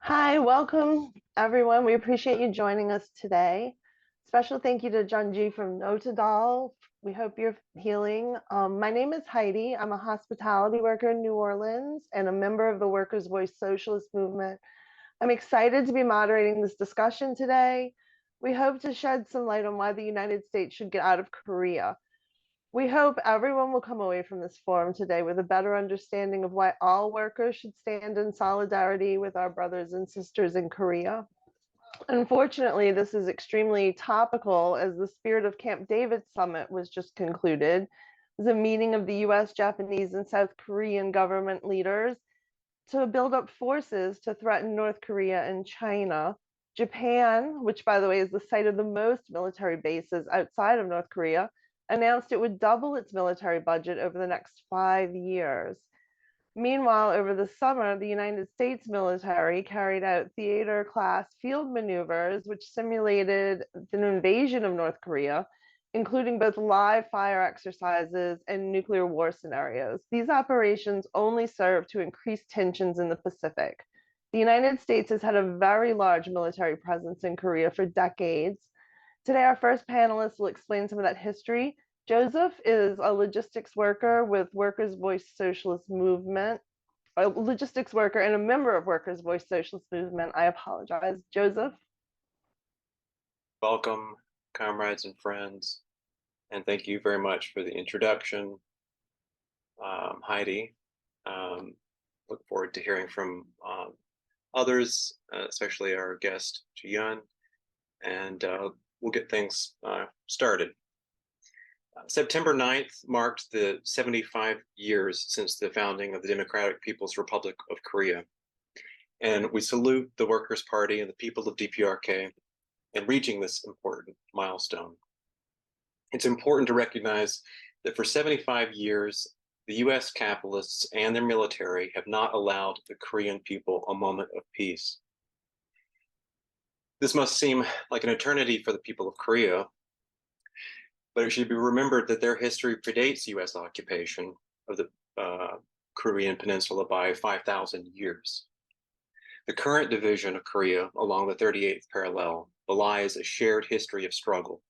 Hi, welcome everyone. We appreciate you joining us today. Special thank you to Junji from Nodutdol. We hope you're healing. My name is Heidi. I'm a hospitality worker in New Orleans and a member of the Workers' Voice Socialist Movement. I'm excited to be moderating this discussion today. We hope to shed some light on why the United States should get out of Korea. We hope everyone will come away from this forum today with a better understanding of why all workers should stand in solidarity with our brothers and sisters in Korea. Unfortunately, this is extremely topical as the Spirit of Camp David Summit was just concluded. It was a meeting of the US, Japanese, and South Korean government leaders to build up forces to threaten North Korea and China. Japan, which by the way is the site of the most military bases outside of North Korea, announced it would double its military budget over the next 5 years. Meanwhile, over the summer, the United States military carried out theater-class field maneuvers, which simulated an invasion of North Korea, including both live fire exercises and nuclear war scenarios. These operations only serve to increase tensions in the Pacific. The United States has had a very large military presence in Korea for decades. Today, our first panelist will explain some of that history. Joseph is a logistics worker with Workers' Voice Socialist Movement, a logistics worker and a member of Workers' Voice Socialist Movement. I apologize. Joseph? Welcome, comrades and friends, and thank you very much for the introduction, Heidi. Look forward to hearing from others, especially our guest, Ju-Hyun, and we'll get things started. September 9th marked the 75 years since the founding of the Democratic People's Republic of Korea, and we salute the Workers' Party and the people of DPRK in reaching this important milestone. It's important to recognize that for 75 years, the US capitalists and their military have not allowed the Korean people a moment of peace. This must seem like an eternity for the people of Korea, but it should be remembered that their history predates US occupation of the Korean peninsula by 5,000 years. The current division of Korea along the 38th parallel belies a shared history of struggle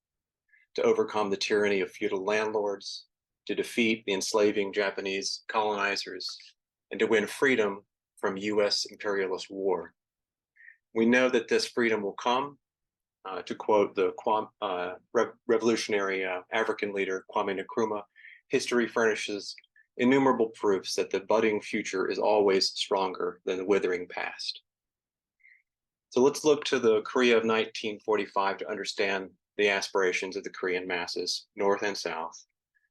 to overcome the tyranny of feudal landlords, to defeat the enslaving Japanese colonizers, and to win freedom from US imperialist war. We know that this freedom will come. To quote the revolutionary African leader Kwame Nkrumah, history furnishes innumerable proofs that the budding future is always stronger than the withering past. So let's look to the Korea of 1945 to understand the aspirations of the Korean masses, North and South,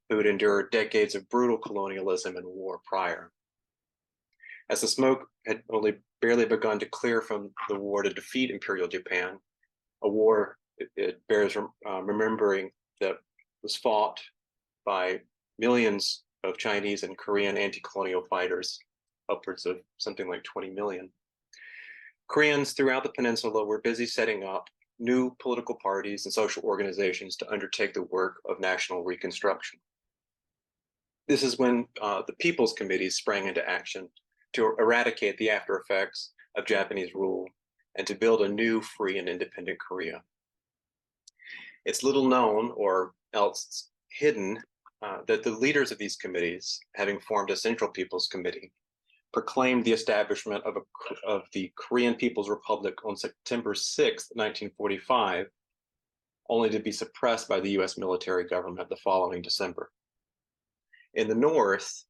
who had endured decades of brutal colonialism and war prior. As the smoke had only barely begun to clear from the war to defeat Imperial Japan, a war it bears remembering that was fought by millions of Chinese and Korean anti-colonial fighters, upwards of something like 20 million. Koreans throughout the peninsula were busy setting up new political parties and social organizations to undertake the work of national reconstruction. This is when the People's Committees sprang into action to eradicate the after effects of Japanese rule and to build a new, free, and independent Korea. It's little known, or else hidden, that the leaders of these committees, having formed a Central People's Committee, proclaimed the establishment of the Korean People's Republic on September 6, 1945, only to be suppressed by the US military government the following December. In the North,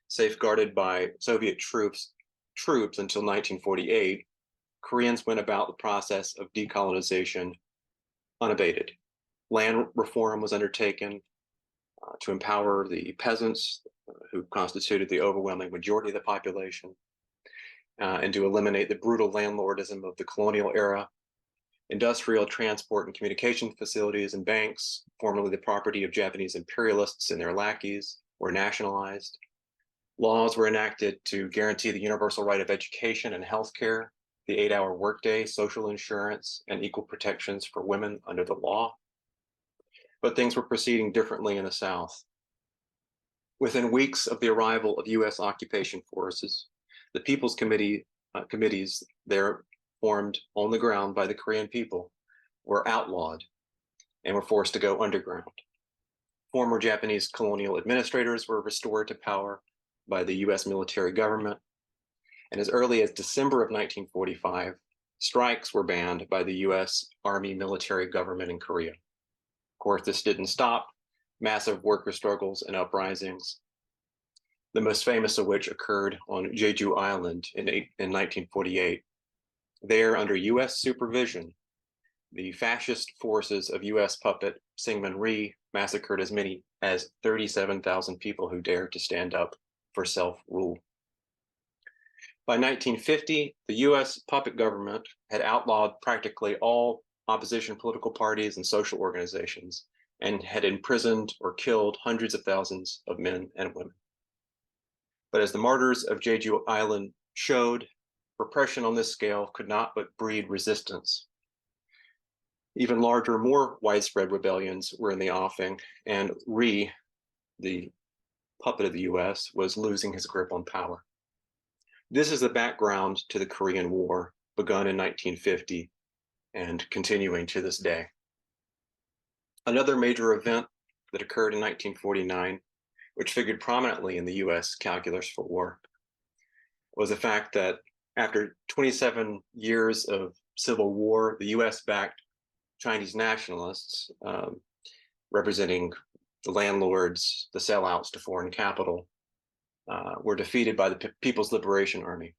safeguarded by Soviet troops until 1948, Koreans went about the process of decolonization unabated. Land reform was undertaken to empower the peasants, who constituted the overwhelming majority of the population, and to eliminate the brutal landlordism of the colonial era. Industrial, transport, and communication facilities and banks, formerly the property of Japanese imperialists and their lackeys, were nationalized. Laws were enacted to guarantee the universal right of education and healthcare, the 8-hour workday, social insurance, and equal protections for women under the law. But things were proceeding differently in the South. Within weeks of the arrival of US occupation forces, the People's Committees there formed on the ground by the Korean people were outlawed and were forced to go underground. Former Japanese colonial administrators were restored to power by the US military government. And as early as December of 1945, strikes were banned by the US Army military government in Korea. Of course, this didn't stop massive worker struggles and uprisings, the most famous of which occurred on Jeju Island in 1948. There, under US supervision, the fascist forces of US puppet Syngman Rhee massacred as many as 37,000 people who dared to stand up for self-rule. By 1950, the US puppet government had outlawed practically all opposition political parties and social organizations and had imprisoned or killed hundreds of thousands of men and women. But as the martyrs of Jeju Island showed, repression on this scale could not but breed resistance. Even larger, more widespread rebellions were in the offing, and Rhee, the puppet of the US, was losing his grip on power. This is the background to the Korean War, begun in 1950 and continuing to this day. Another major event that occurred in 1949, which figured prominently in the US calculus for war, was the fact that after 27 years of civil war, the US backed Chinese nationalists, representing the landlords, the sellouts to foreign capital, were defeated by the People's Liberation Army.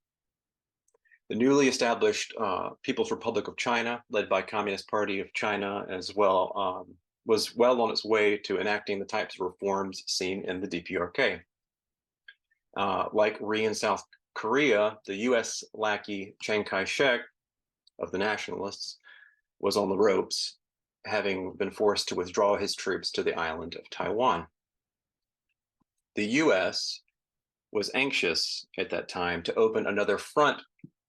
The newly established People's Republic of China, led by Communist Party of China as well, was well on its way to enacting the types of reforms seen in the DPRK. Like Rhee in South Korea, the US lackey Chiang Kai-shek of the nationalists was on the ropes, having been forced to withdraw his troops to the island of Taiwan. The US was anxious at that time to open another front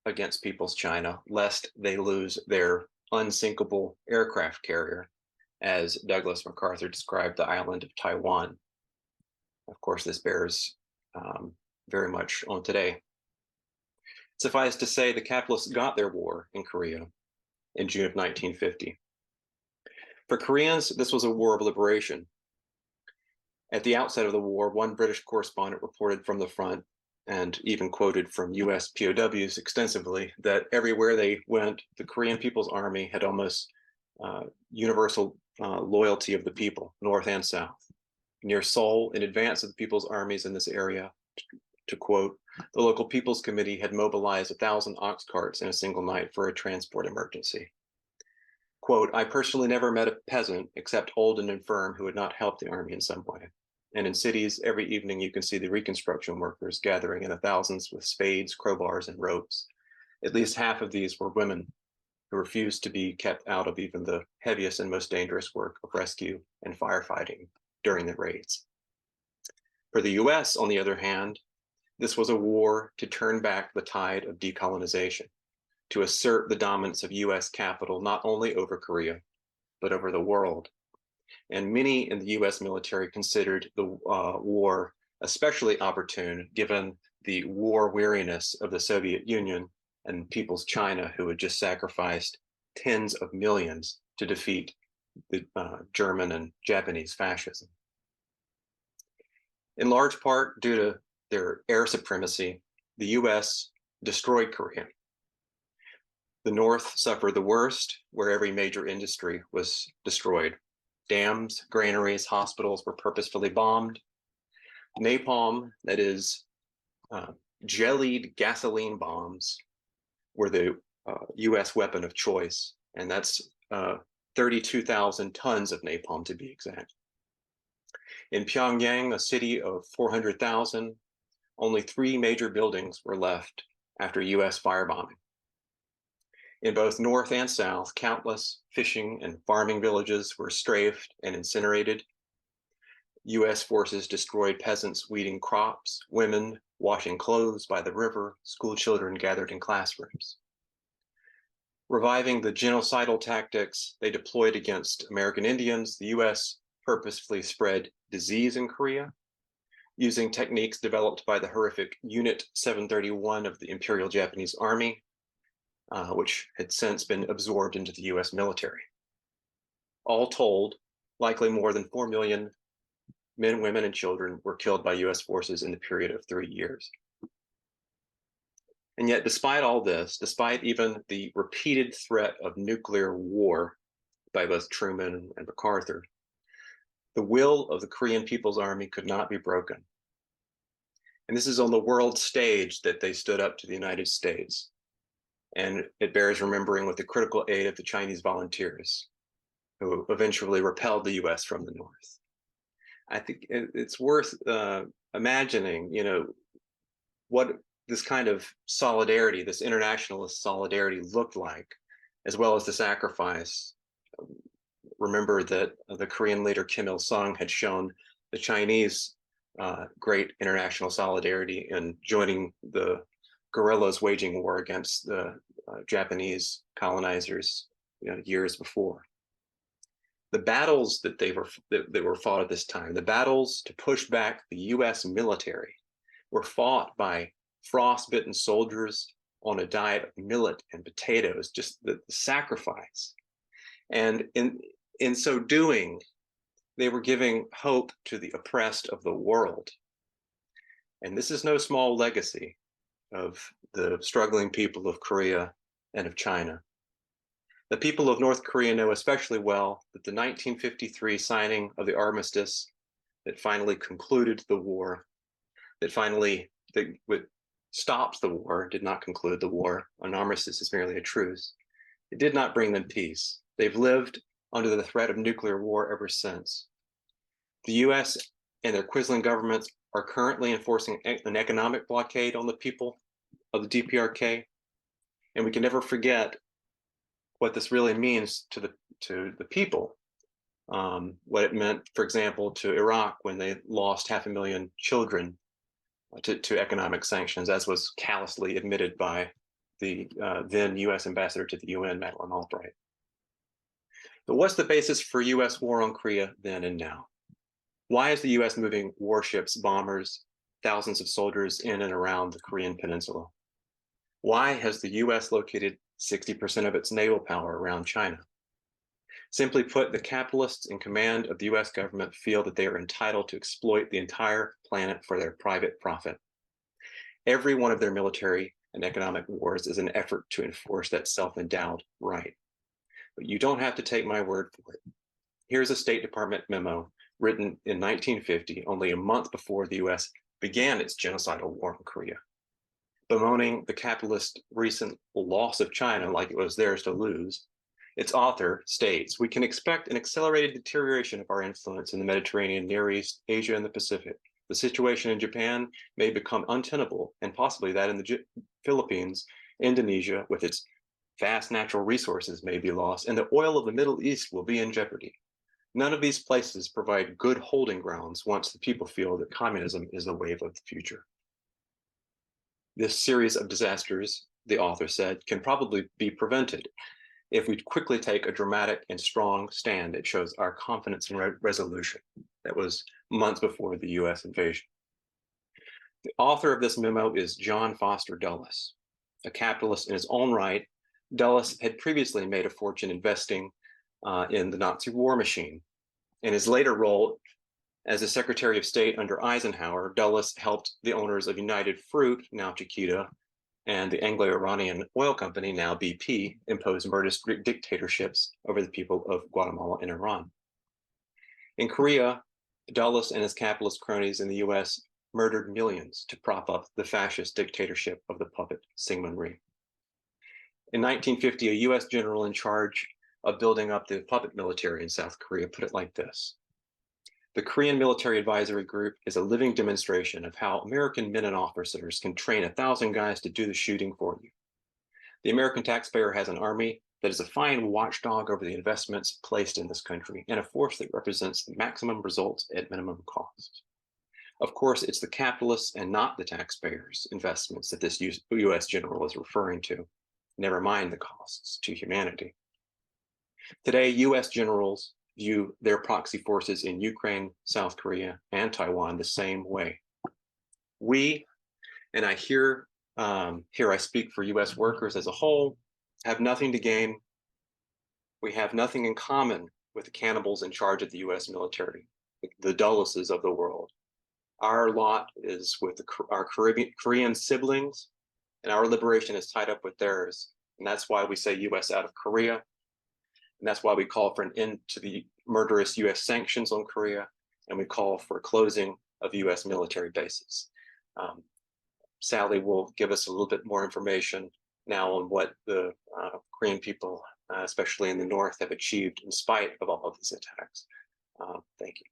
against People's China, lest they lose their unsinkable aircraft carrier, as Douglas MacArthur described the island of Taiwan. Of course, this bears very much on today. Suffice to say, the capitalists got their war in Korea in June of 1950. For Koreans, this was a war of liberation. At the outset of the war, one British correspondent reported from the front and even quoted from US POWs extensively that everywhere they went, the Korean People's Army had almost universal loyalty of the people, North and South. Near Seoul, in advance of the People's Armies in this area, to quote, the local People's Committee had mobilized 1,000 ox carts in a single night for a transport emergency. Quote, I personally never met a peasant, except old and infirm, who had not helped the army in some way. And in cities, every evening you can see the reconstruction workers gathering in the thousands with spades, crowbars, and ropes. At least half of these were women who refused to be kept out of even the heaviest and most dangerous work of rescue and firefighting during the raids. For the US, on the other hand, this was a war to turn back the tide of decolonization, to assert the dominance of US capital not only over Korea, but over the world. And many in the US military considered the war especially opportune given the war weariness of the Soviet Union and People's China, who had just sacrificed tens of millions to defeat the German and Japanese fascism. In large part due to their air supremacy, the US destroyed Korea. The North suffered the worst, where every major industry was destroyed. Dams, granaries, hospitals were purposefully bombed. Napalm, that is jellied gasoline bombs, were the US weapon of choice, and that's 32,000 tons of napalm to be exact. In Pyongyang, a city of 400,000, only 3 major buildings were left after US firebombing. In both North and South, countless fishing and farming villages were strafed and incinerated. US forces destroyed peasants weeding crops, women washing clothes by the river, school children gathered in classrooms. Reviving the genocidal tactics they deployed against American Indians, the US purposefully spread disease in Korea, using techniques developed by the horrific Unit 731 of the Imperial Japanese Army. which had since been absorbed into the US military. All told, likely more than 4 million men, women, and children were killed by US forces in the period of 3 years. And yet, despite all this, despite even the repeated threat of nuclear war by both Truman and MacArthur, the will of the Korean People's Army could not be broken. And this is on the world stage that they stood up to the United States. And it bears remembering with the critical aid of the Chinese volunteers, who eventually repelled the US from the North. I think it's worth imagining, what this kind of solidarity, this internationalist solidarity looked like, as well as the sacrifice. Remember that the Korean leader Kim Il-sung had shown the Chinese great international solidarity in joining the guerrillas waging war against the Japanese colonizers years before. The battles that were fought at this time, the battles to push back the US military, were fought by frostbitten soldiers on a diet of millet and potatoes, just the sacrifice. And in so doing, they were giving hope to the oppressed of the world. And this is no small legacy of the struggling people of Korea and of China. The people of North Korea know especially well that the 1953 signing of the armistice that finally concluded the war, that stopped the war, did not conclude the war. An armistice is merely a truce. It did not bring them peace. They've lived under the threat of nuclear war ever since. The US and their quisling governments are currently enforcing an economic blockade on the people of the DPRK. And we can never forget what this really means to the people. What it meant, for example, to Iraq when they lost 500,000 children to economic sanctions, as was callously admitted by the then US ambassador to the UN, Madeleine Albright. But what's the basis for US war on Korea then and now? Why is the US moving warships, bombers, thousands of soldiers in and around the Korean Peninsula? Why has the US located 60% of its naval power around China? Simply put, the capitalists in command of the US government feel that they are entitled to exploit the entire planet for their private profit. Every one of their military and economic wars is an effort to enforce that self-endowed right. But you don't have to take my word for it. Here's a State Department memo written in 1950, only a month before the US began its genocidal war in Korea, bemoaning the capitalist recent loss of China like it was theirs to lose. Its author states, "We can expect an accelerated deterioration of our influence in the Mediterranean, Near East, Asia, and the Pacific. The situation in Japan may become untenable, and possibly that in the Philippines, Indonesia, with its vast natural resources, may be lost, and the oil of the Middle East will be in jeopardy. None of these places provide good holding grounds once the people feel that communism is the wave of the future." This series of disasters, the author said, can probably be prevented if we quickly take a dramatic and strong stand that shows our confidence in resolution. That was months before the US invasion. The author of this memo is John Foster Dulles. A capitalist in his own right, Dulles had previously made a fortune investing in the Nazi war machine. In his later role as the Secretary of State under Eisenhower, Dulles helped the owners of United Fruit, now Chiquita, and the Anglo-Iranian oil company, now BP, impose murderous dictatorships over the people of Guatemala and Iran. In Korea, Dulles and his capitalist cronies in the US murdered millions to prop up the fascist dictatorship of the puppet Syngman Rhee. In 1950, a US general in charge of building up the puppet military in South Korea put it like this: "The Korean Military Advisory Group is a living demonstration of how American men and officers can train 1,000 guys to do the shooting for you. The American taxpayer has an army that is a fine watchdog over the investments placed in this country and a force that represents the maximum results at minimum cost. Of course, it's the capitalists and not the taxpayers' investments that this US general is referring to, never mind the costs to humanity. Today, US generals view their proxy forces in Ukraine, South Korea, and Taiwan the same way. We, and I speak for US workers as a whole, have nothing to gain. We have nothing in common with the cannibals in charge of the US military, the Dulleses of the world. Our lot is with our Korean siblings, and our liberation is tied up with theirs. And that's why we say US out of Korea. And that's why we call for an end to the murderous US sanctions on Korea. And we call for closing of US military bases. Sally will give us a little bit more information now on what the Korean people, especially in the North, have achieved in spite of all of these attacks. Thank you.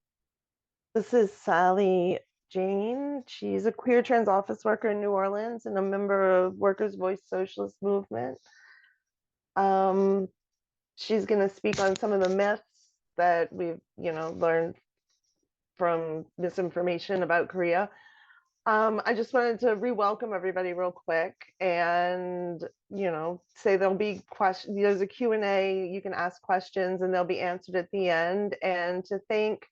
This is Sally Jane. She's a queer trans office worker in New Orleans and a member of Workers' Voice Socialist Movement. She's going to speak on some of the myths that we've, learned from misinformation about Korea. I just wanted to re-welcome everybody real quick and, say there'll be questions. There's a Q&A. You can ask questions and they'll be answered at the end. And to thank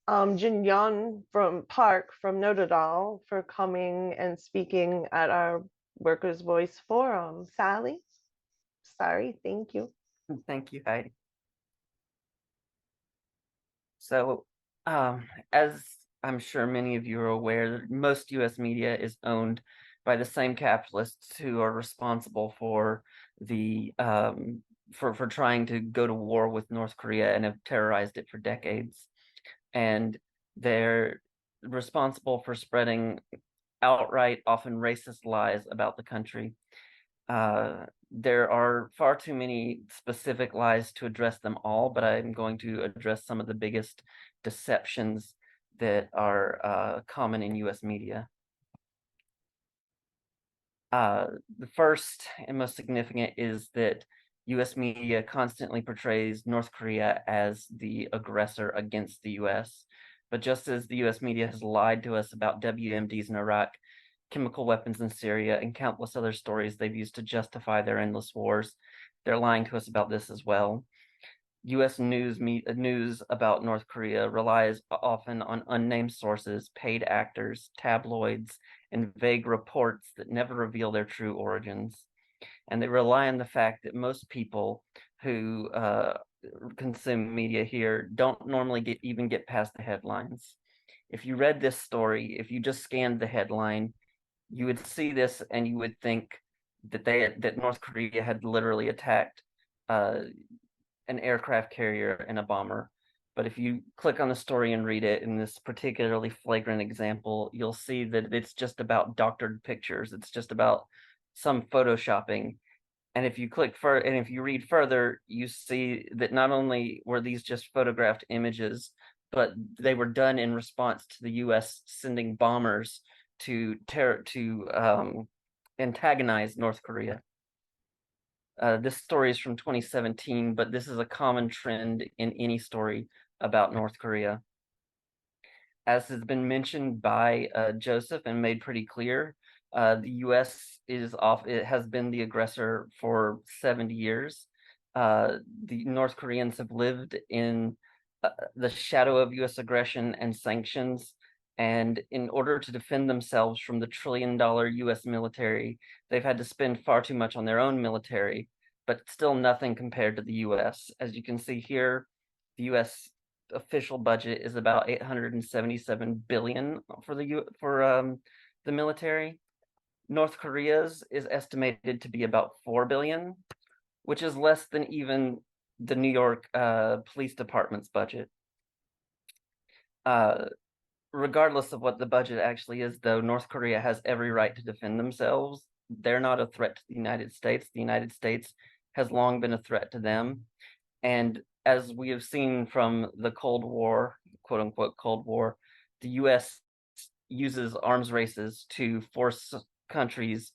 Ju-Hyun Park from Nodutdol for coming and speaking at our Workers' Voice Forum. Sally? Sorry, thank you. Thank you, Heidi. So, as I'm sure many of you are aware, most U.S. media is owned by the same capitalists who are responsible for the for trying to go to war with North Korea and have terrorized it for decades. And they're responsible for spreading outright, often racist lies about the country. There are far too many specific lies to address them all, but I'm going to address some of the biggest deceptions that are common in U.S. media. The first and most significant is that U.S. media constantly portrays North Korea as the aggressor against the U.S. But just as the U.S. media has lied to us about WMDs in Iraq, chemical weapons in Syria, and countless other stories they've used to justify their endless wars, they're lying to us about this as well. U.S. news about North Korea relies often on unnamed sources, paid actors, tabloids, and vague reports that never reveal their true origins. And they rely on the fact that most people who consume media here don't normally even get past the headlines. If you read this story, if you just scanned the headline, you would see this and you would think that North Korea had literally attacked an aircraft carrier and a bomber. But if you click on the story and read it, in this particularly flagrant example, you'll see that it's just about doctored pictures. It's just about some photoshopping. And if you and if you read further, you see that not only were these just photographed images, but they were done in response to the U.S. sending bombers to antagonize North Korea. This story is from 2017, but this is a common trend in any story about North Korea. As has been mentioned by Joseph and made pretty clear, the U.S. it has been the aggressor for 70 years. The North Koreans have lived in the shadow of U.S. aggression and sanctions. And in order to defend themselves from the trillion-dollar U.S. military, they've had to spend far too much on their own military, but still nothing compared to the U.S. As you can see here, the U.S. official budget is about $877 billion for the military. North Korea's is estimated to be about $4 billion, which is less than even the New York Police Department's budget. Regardless of what the budget actually is, though, North Korea has every right to defend themselves. They're not a threat to the United States. The United States has long been a threat to them. And as we have seen from the Cold War, quote unquote Cold War, the US uses arms races to force countries,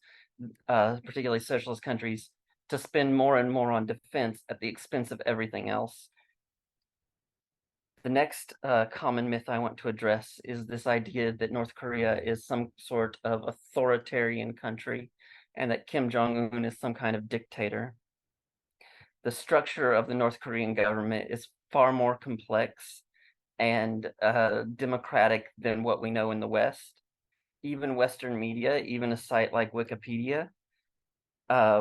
particularly socialist countries, to spend more and more on defense at the expense of everything else. The next common myth I want to address is this idea that North Korea is some sort of authoritarian country and that Kim Jong-un is some kind of dictator. The structure of the North Korean government is far more complex and democratic than what we know in the West. Even Western media, even a site like Wikipedia,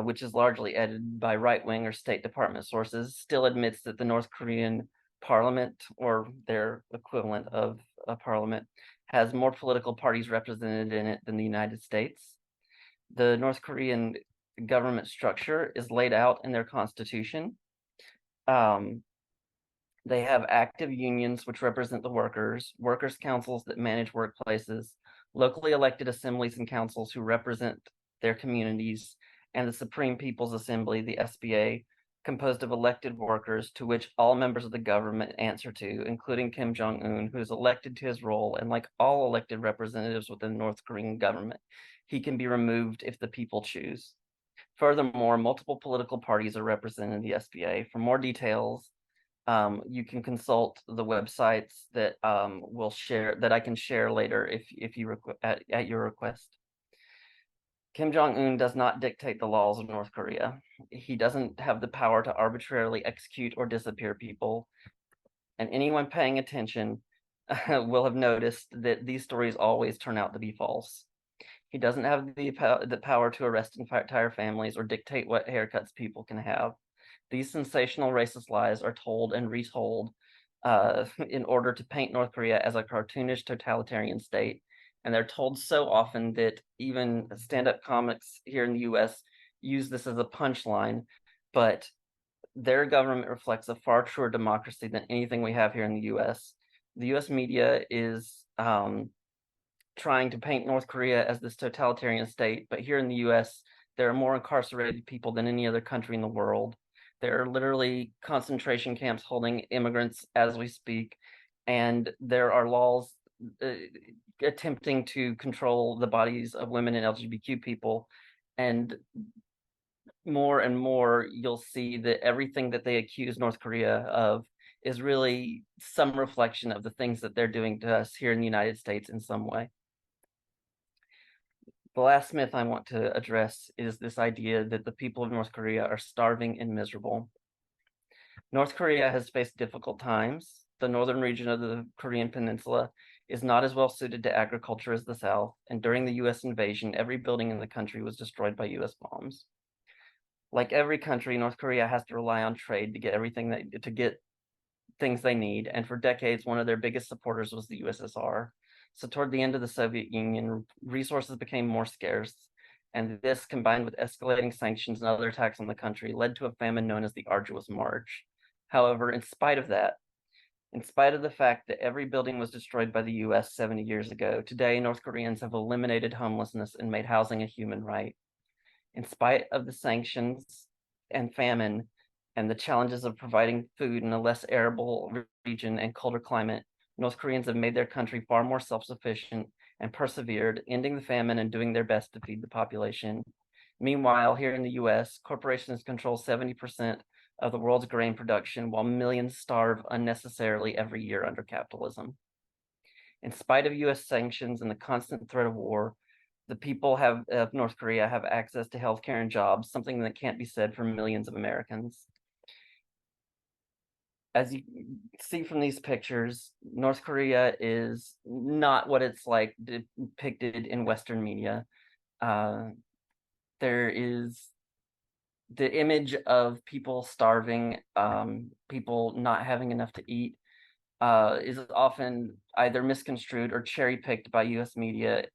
which is largely edited by right-wing or State Department sources, still admits that the North Korean parliament, or their equivalent of a parliament, has more political parties represented in it than the United States. The North Korean government structure is laid out in their constitution. They have active unions which represent the workers' councils that manage workplaces, locally elected assemblies and councils who represent their communities, and the Supreme People's Assembly, the SPA, composed of elected workers to which all members of the government answer to, including Kim Jong-un, who is elected to his role, and like all elected representatives within the North Korean government, he can be removed if the people choose. Furthermore, multiple political parties are represented in the SPA. For more details, you can consult the websites that I can share later if you at your request. Kim Jong-un does not dictate the laws of North Korea. He doesn't have the power to arbitrarily execute or disappear people. And anyone paying attention will have noticed that these stories always turn out to be false. He doesn't have the power to arrest entire families or dictate what haircuts people can have. These sensational racist lies are told and retold in order to paint North Korea as a cartoonish totalitarian state. And they're told so often that even stand-up comics here in the US use this as a punchline, but their government reflects a far truer democracy than anything we have here in the US. The US media is trying to paint North Korea as this totalitarian state, but here in the US, there are more incarcerated people than any other country in the world. There are literally concentration camps holding immigrants as we speak, and there are laws attempting to control the bodies of women and LGBTQ people. And more, you'll see that everything that they accuse North Korea of is really some reflection of the things that they're doing to us here in the United States in some way. The last myth I want to address is this idea that the people of North Korea are starving and miserable. North Korea has faced difficult times. The northern region of the Korean peninsula is not as well suited to agriculture as the south, and during the US invasion, every building in the country was destroyed by US bombs. Like every country, North Korea has to rely on trade to get things they need, and for decades, one of their biggest supporters was the USSR. So toward the end of the Soviet Union, resources became more scarce, and this, combined with escalating sanctions and other attacks on the country, led to a famine known as the Arduous March. However, in spite of the fact that every building was destroyed by the US 70 years ago, today North Koreans have eliminated homelessness and made housing a human right. In spite of the sanctions and famine and the challenges of providing food in a less arable region and colder climate, North Koreans have made their country far more self-sufficient and persevered, ending the famine and doing their best to feed the population. Meanwhile, here in the US, corporations control 70% of the world's grain production, while millions starve unnecessarily every year under capitalism. In spite of US sanctions and the constant threat of war, the people of North Korea have access to healthcare and jobs, something that can't be said for millions of Americans. As you see from these pictures, North Korea is not what it's like depicted in Western media. There is the image of people starving, people not having enough to eat, is often either misconstrued or cherry-picked by US media,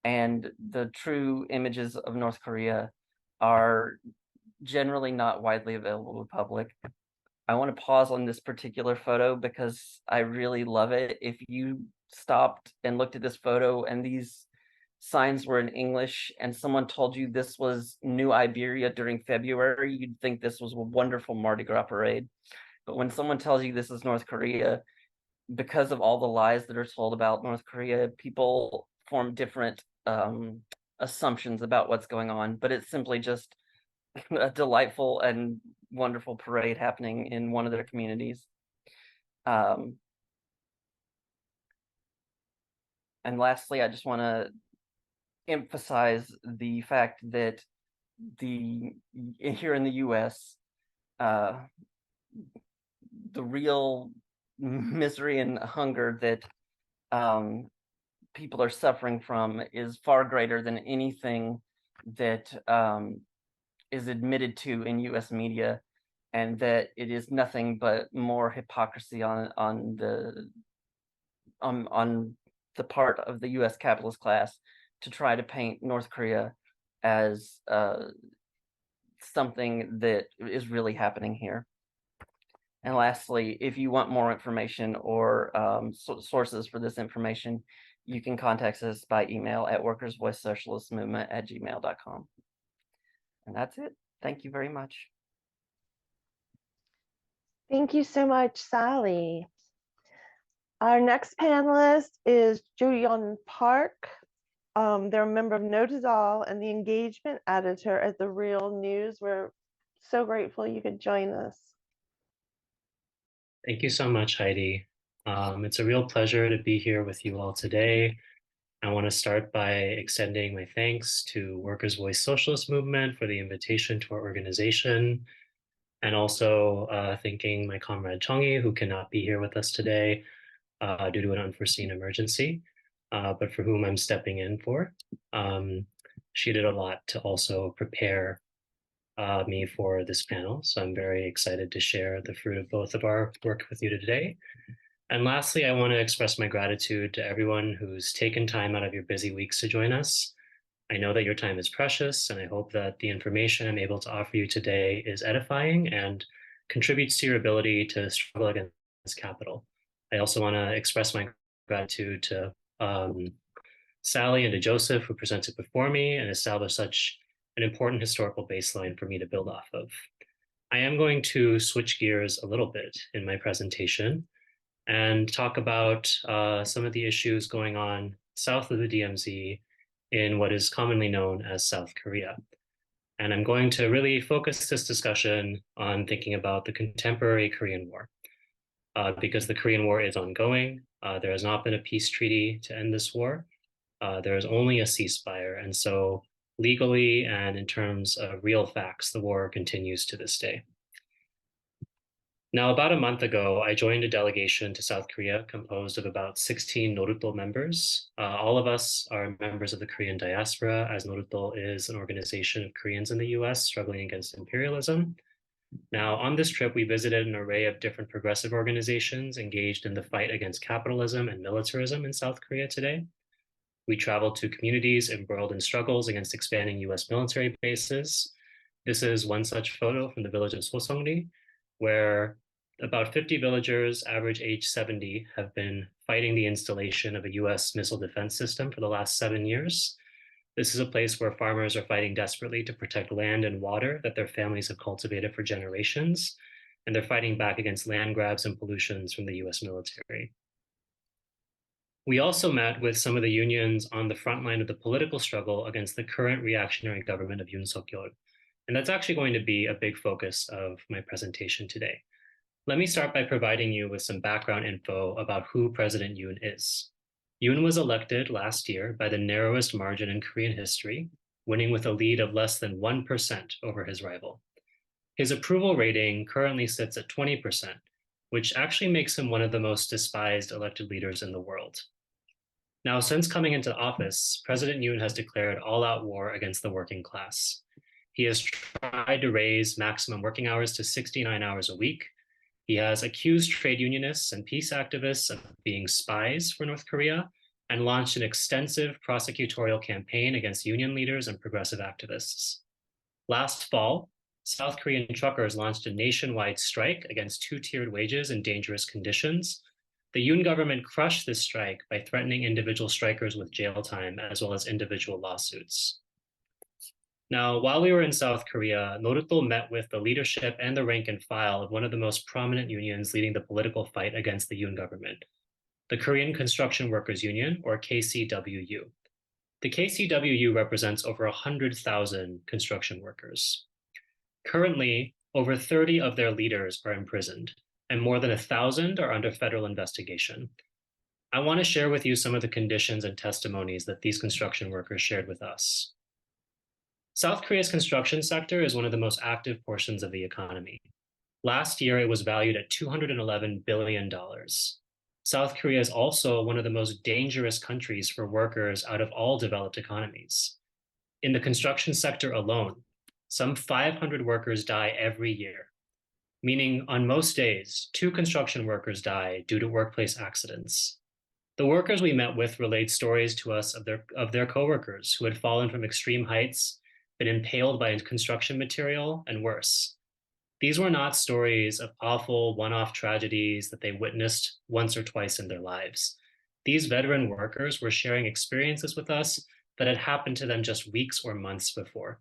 and the true images of North Korea are generally not widely available to the public. I want to pause on this particular photo because I really love it. If you stopped and looked at this photo and these signs were in English and someone told you this was New Iberia during February, you'd think this was a wonderful Mardi Gras parade. But when someone tells you this is North Korea, because of all the lies that are told about North Korea, people form different assumptions about what's going on, but it's simply just a delightful and wonderful parade happening in one of their communities. And lastly, I just want to emphasize the fact that here in the US, the real misery and hunger that people are suffering from is far greater than anything that is admitted to in US media, and that it is nothing but more hypocrisy on the part of the US capitalist class to try to paint North Korea as something that is really happening here. And lastly, if you want more information or sources for this information, you can contact us by email at workersvoicesocialistmovement@gmail.com. And that's it. Thank you very much. Thank you so much, Sally. Our next panelist is Ju-Hyun Park. They're a member of Nodutdol and the engagement editor at The Real News. We're so grateful you could join us. Thank you so much, Heidi. It's a real pleasure to be here with you all today. I want to start by extending my thanks to Workers' Voice Socialist Movement for the invitation to our organization, and also thanking my comrade Chongi, who cannot be here with us today due to an unforeseen emergency, but for whom I'm stepping in for. She did a lot to also prepare me for this panel, so I'm very excited to share the fruit of both of our work with you today. And lastly, I want to express my gratitude to everyone who's taken time out of your busy weeks to join us. I know that your time is precious, and I hope that the information I'm able to offer you today is edifying and contributes to your ability to struggle against capital. I also want to express my gratitude to Sally and to Joseph, who presented before me and established such an important historical baseline for me to build off of. I am going to switch gears a little bit in my presentation and talk about some of the issues going on south of the DMZ in what is commonly known as South Korea. And I'm going to really focus this discussion on thinking about the contemporary Korean War, because the Korean War is ongoing. There has not been a peace treaty to end this war. There is only a ceasefire. And so legally and in terms of real facts, the war continues to this day. Now, about a month ago, I joined a delegation to South Korea composed of about 16 Nodutdol members. All of us are members of the Korean diaspora, as Nodutdol is an organization of Koreans in the US struggling against imperialism. Now, on this trip, we visited an array of different progressive organizations engaged in the fight against capitalism and militarism in South Korea today. We traveled to communities embroiled in struggles against expanding US military bases. This is one such photo from the village of Sosongri, where about 50 villagers, average age 70, have been fighting the installation of a US missile defense system for the last 7 years. This is a place where farmers are fighting desperately to protect land and water that their families have cultivated for generations, and they're fighting back against land grabs and pollutions from the US military. We also met with some of the unions on the front line of the political struggle against the current reactionary government of Yoon Suk-yeol. And that's actually going to be a big focus of my presentation today. Let me start by providing you with some background info about who President Yoon is. Yoon was elected last year by the narrowest margin in Korean history, winning with a lead of less than 1% over his rival. His approval rating currently sits at 20%, which actually makes him one of the most despised elected leaders in the world. Now, since coming into office, President Yoon has declared all-out war against the working class. He has tried to raise maximum working hours to 69 hours a week. He has accused trade unionists and peace activists of being spies for North Korea and launched an extensive prosecutorial campaign against union leaders and progressive activists. Last fall, South Korean truckers launched a nationwide strike against two-tiered wages and dangerous conditions. The Yoon government crushed this strike by threatening individual strikers with jail time as well as individual lawsuits. Now, while we were in South Korea, Nodutdol met with the leadership and the rank and file of one of the most prominent unions leading the political fight against the Yoon government, the Korean Construction Workers Union, or KCWU. The KCWU represents over 100,000 construction workers. Currently, over 30 of their leaders are imprisoned, and more than 1,000 are under federal investigation. I want to share with you some of the conditions and testimonies that these construction workers shared with us. South Korea's construction sector is one of the most active portions of the economy. Last year, it was valued at $211 billion. South Korea is also one of the most dangerous countries for workers out of all developed economies. In the construction sector alone, some 500 workers die every year, meaning on most days, 2 construction workers die due to workplace accidents. The workers we met with relayed stories to us of their coworkers who had fallen from extreme heights, been impaled by construction material, and worse. These were not stories of awful one-off tragedies that they witnessed once or twice in their lives. These veteran workers were sharing experiences with us that had happened to them just weeks or months before.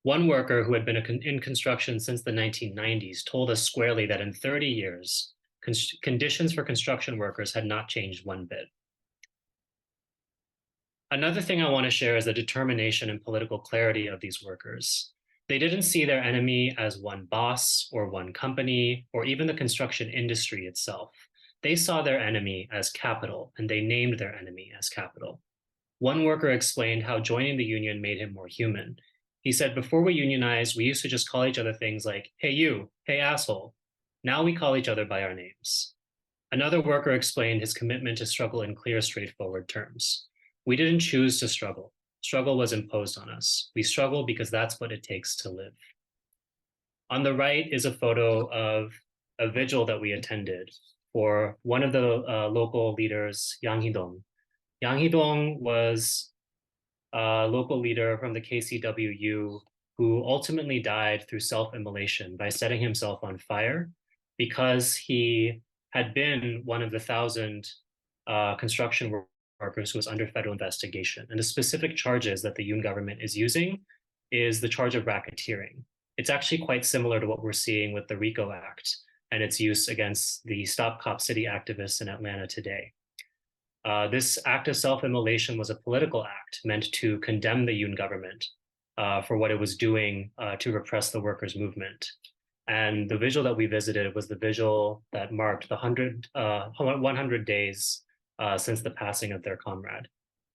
One worker who had been in construction since the 1990s told us squarely that in 30 years, conditions for construction workers had not changed one bit. Another thing I want to share is the determination and political clarity of these workers. They didn't see their enemy as one boss or one company or even the construction industry itself. They saw their enemy as capital, and they named their enemy as capital. One worker explained how joining the union made him more human. He said, before we unionized, we used to just call each other things like, hey you, hey asshole. Now we call each other by our names. Another worker explained his commitment to struggle in clear, straightforward terms. We didn't choose to struggle. Struggle was imposed on us. We struggle because that's what it takes to live. On the right is a photo of a vigil that we attended for one of the local leaders, Yang Hee-dong. Yang Hee-dong was a local leader from the KCWU who ultimately died through self-immolation by setting himself on fire because he had been one of the 1,000 construction workers who was under federal investigation. And the specific charges that the Yoon government is using is the charge of racketeering. It's actually quite similar to what we're seeing with the RICO Act and its use against the Stop Cop City activists in Atlanta today. This act of self-immolation was a political act meant to condemn the Yoon government for what it was doing to repress the workers' movement. And the vigil that we visited was the vigil that marked the 100 days since the passing of their comrade.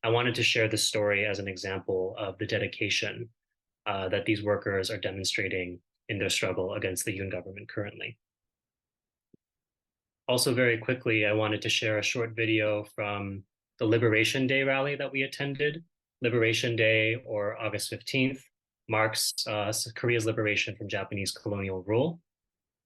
I wanted to share this story as an example of the dedication that these workers are demonstrating in their struggle against the Yoon government currently. Also, very quickly, I wanted to share a short video from the Liberation Day rally that we attended. Liberation Day, or August 15th, marks Korea's liberation from Japanese colonial rule.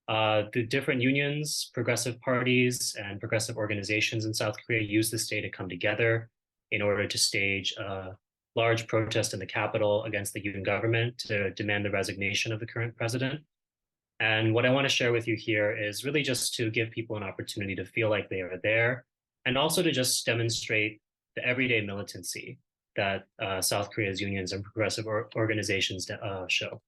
The different unions, progressive parties, and progressive organizations in South Korea use this day to come together in order to stage a large protest in the capital against the Yoon government to demand the resignation of the current president. And what I want to share with you here is really just to give people an opportunity to feel like they are there, and also to just demonstrate the everyday militancy that South Korea's unions and progressive organizations show.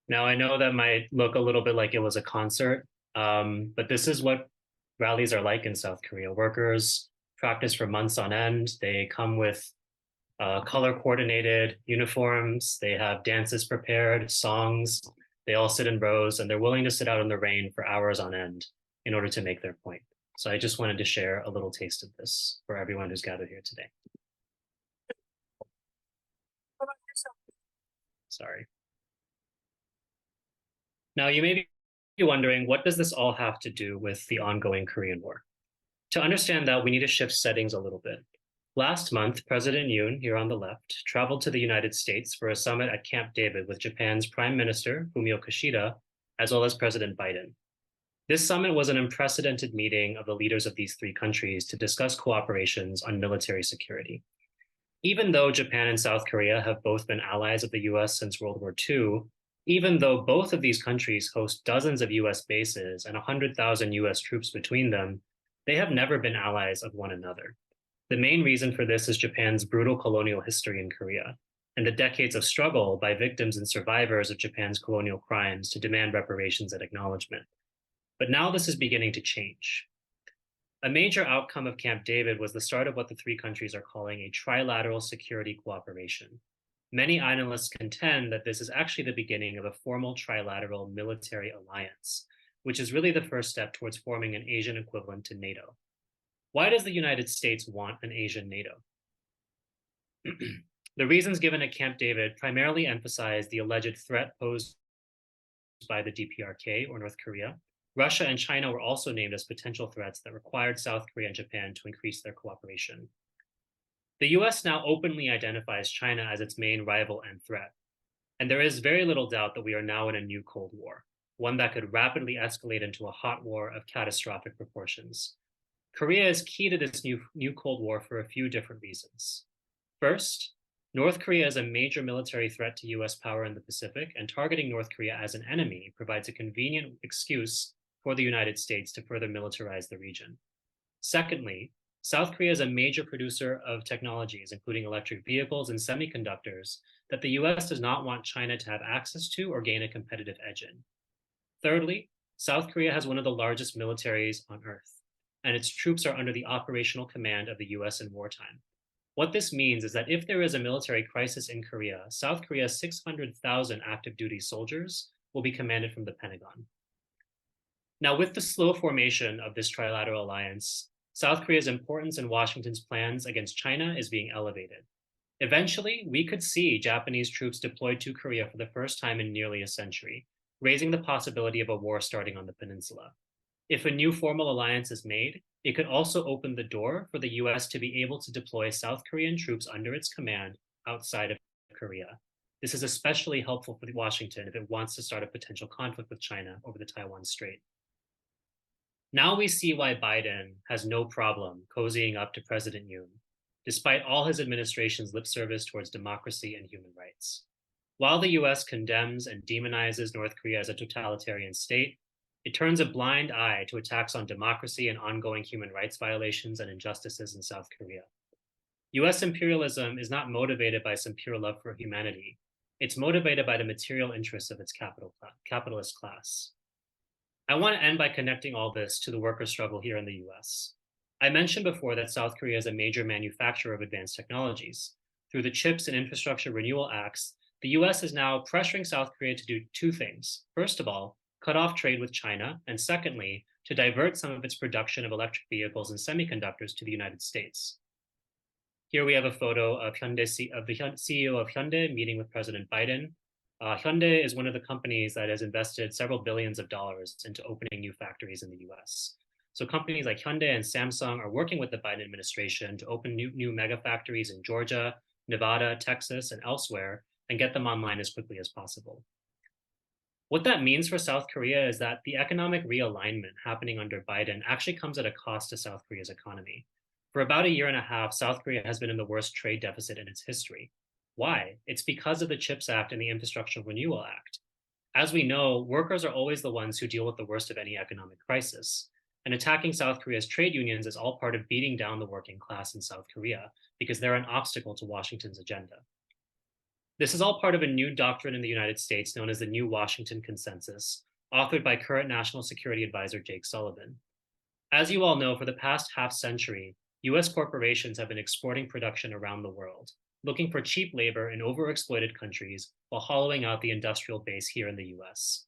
Now, I know that might look a little bit like it was a concert, but this is what rallies are like in South Korea. Workers practice for months on end. They come with color-coordinated uniforms. They have dances prepared, songs. They all sit in rows, and they're willing to sit out in the rain for hours on end in order to make their point. So I just wanted to share a little taste of this for everyone who's gathered here today. Sorry. Now, you may be wondering, what does this all have to do with the ongoing Korean War? To understand that, we need to shift settings a little bit. Last month, President Yoon, here on the left, traveled to the United States for a summit at Camp David with Japan's Prime Minister, Fumio Kishida, as well as President Biden. This summit was an unprecedented meeting of the leaders of these 3 countries to discuss cooperations on military security. Even though Japan and South Korea have both been allies of the US since World War II, even though both of these countries host dozens of US bases and 100,000 US troops between them, they have never been allies of one another. The main reason for this is Japan's brutal colonial history in Korea and the decades of struggle by victims and survivors of Japan's colonial crimes to demand reparations and acknowledgement. But now this is beginning to change. A major outcome of Camp David was the start of what the 3 countries are calling a trilateral security cooperation. Many analysts contend that this is actually the beginning of a formal trilateral military alliance, which is really the first step towards forming an Asian equivalent to NATO. Why does the United States want an Asian NATO? The reasons given at Camp David primarily emphasize the alleged threat posed by the DPRK, or North Korea. Russia and China were also named as potential threats that required South Korea and Japan to increase their cooperation. The US now openly identifies China as its main rival and threat, and there is very little doubt that we are now in a new Cold War, one that could rapidly escalate into a hot war of catastrophic proportions. Korea is key to this new Cold War for a few different reasons. First, North Korea is a major military threat to US power in the Pacific, and targeting North Korea as an enemy provides a convenient excuse for the United States to further militarize the region. Secondly, South Korea is a major producer of technologies, including electric vehicles and semiconductors, that the US does not want China to have access to or gain a competitive edge in. Thirdly, South Korea has one of the largest militaries on Earth, and its troops are under the operational command of the US in wartime. What this means is that if there is a military crisis in Korea, South Korea's 600,000 active duty soldiers will be commanded from the Pentagon. Now, with the slow formation of this trilateral alliance, South Korea's importance in Washington's plans against China is being elevated. Eventually, we could see Japanese troops deployed to Korea for the first time in nearly a century, raising the possibility of a war starting on the peninsula. If a new formal alliance is made, it could also open the door for the US to be able to deploy South Korean troops under its command outside of Korea. This is especially helpful for Washington if it wants to start a potential conflict with China over the Taiwan Strait. Now we see why Biden has no problem cozying up to President Yoon, despite all his administration's lip service towards democracy and human rights. While the US condemns and demonizes North Korea as a totalitarian state, it turns a blind eye to attacks on democracy and ongoing human rights violations and injustices in South Korea. US imperialism is not motivated by some pure love for humanity. It's motivated by the material interests of its capitalist class. I want to end by connecting all this to the worker struggle here in the US. I mentioned before that South Korea is a major manufacturer of advanced technologies. Through the CHIPS and Infrastructure Renewal Acts, the US is now pressuring South Korea to do two things. First of all, cut off trade with China, and secondly, to divert some of its production of electric vehicles and semiconductors to the United States. Here we have a photo of the CEO of Hyundai meeting with President Biden. Hyundai is one of the companies that has invested several billions of dollars into opening new factories in the US. So companies like Hyundai and Samsung are working with the Biden administration to open new mega factories in Georgia, Nevada, Texas, and elsewhere, and get them online as quickly as possible. What that means for South Korea is that the economic realignment happening under Biden actually comes at a cost to South Korea's economy. For about a year and a half, South Korea has been in the worst trade deficit in its history. Why? It's because of the CHIPS Act and the Infrastructure Renewal Act. As we know, workers are always the ones who deal with the worst of any economic crisis. And attacking South Korea's trade unions is all part of beating down the working class in South Korea because they're an obstacle to Washington's agenda. This is all part of a new doctrine in the United States known as the New Washington Consensus, authored by current National Security Advisor Jake Sullivan. As you all know, for the past half century, US corporations have been exporting production around the world, looking for cheap labor in overexploited countries while hollowing out the industrial base here in the US.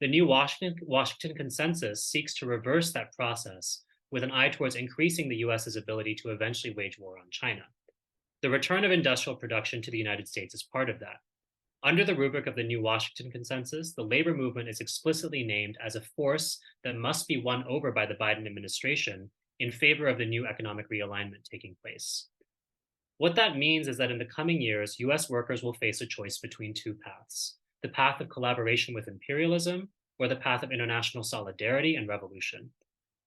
The New Washington Consensus seeks to reverse that process with an eye towards increasing the US's ability to eventually wage war on China. The return of industrial production to the United States is part of that. Under the rubric of the New Washington Consensus, the labor movement is explicitly named as a force that must be won over by the Biden administration in favor of the new economic realignment taking place. What that means is that in the coming years, US workers will face a choice between two paths: the path of collaboration with imperialism or the path of international solidarity and revolution.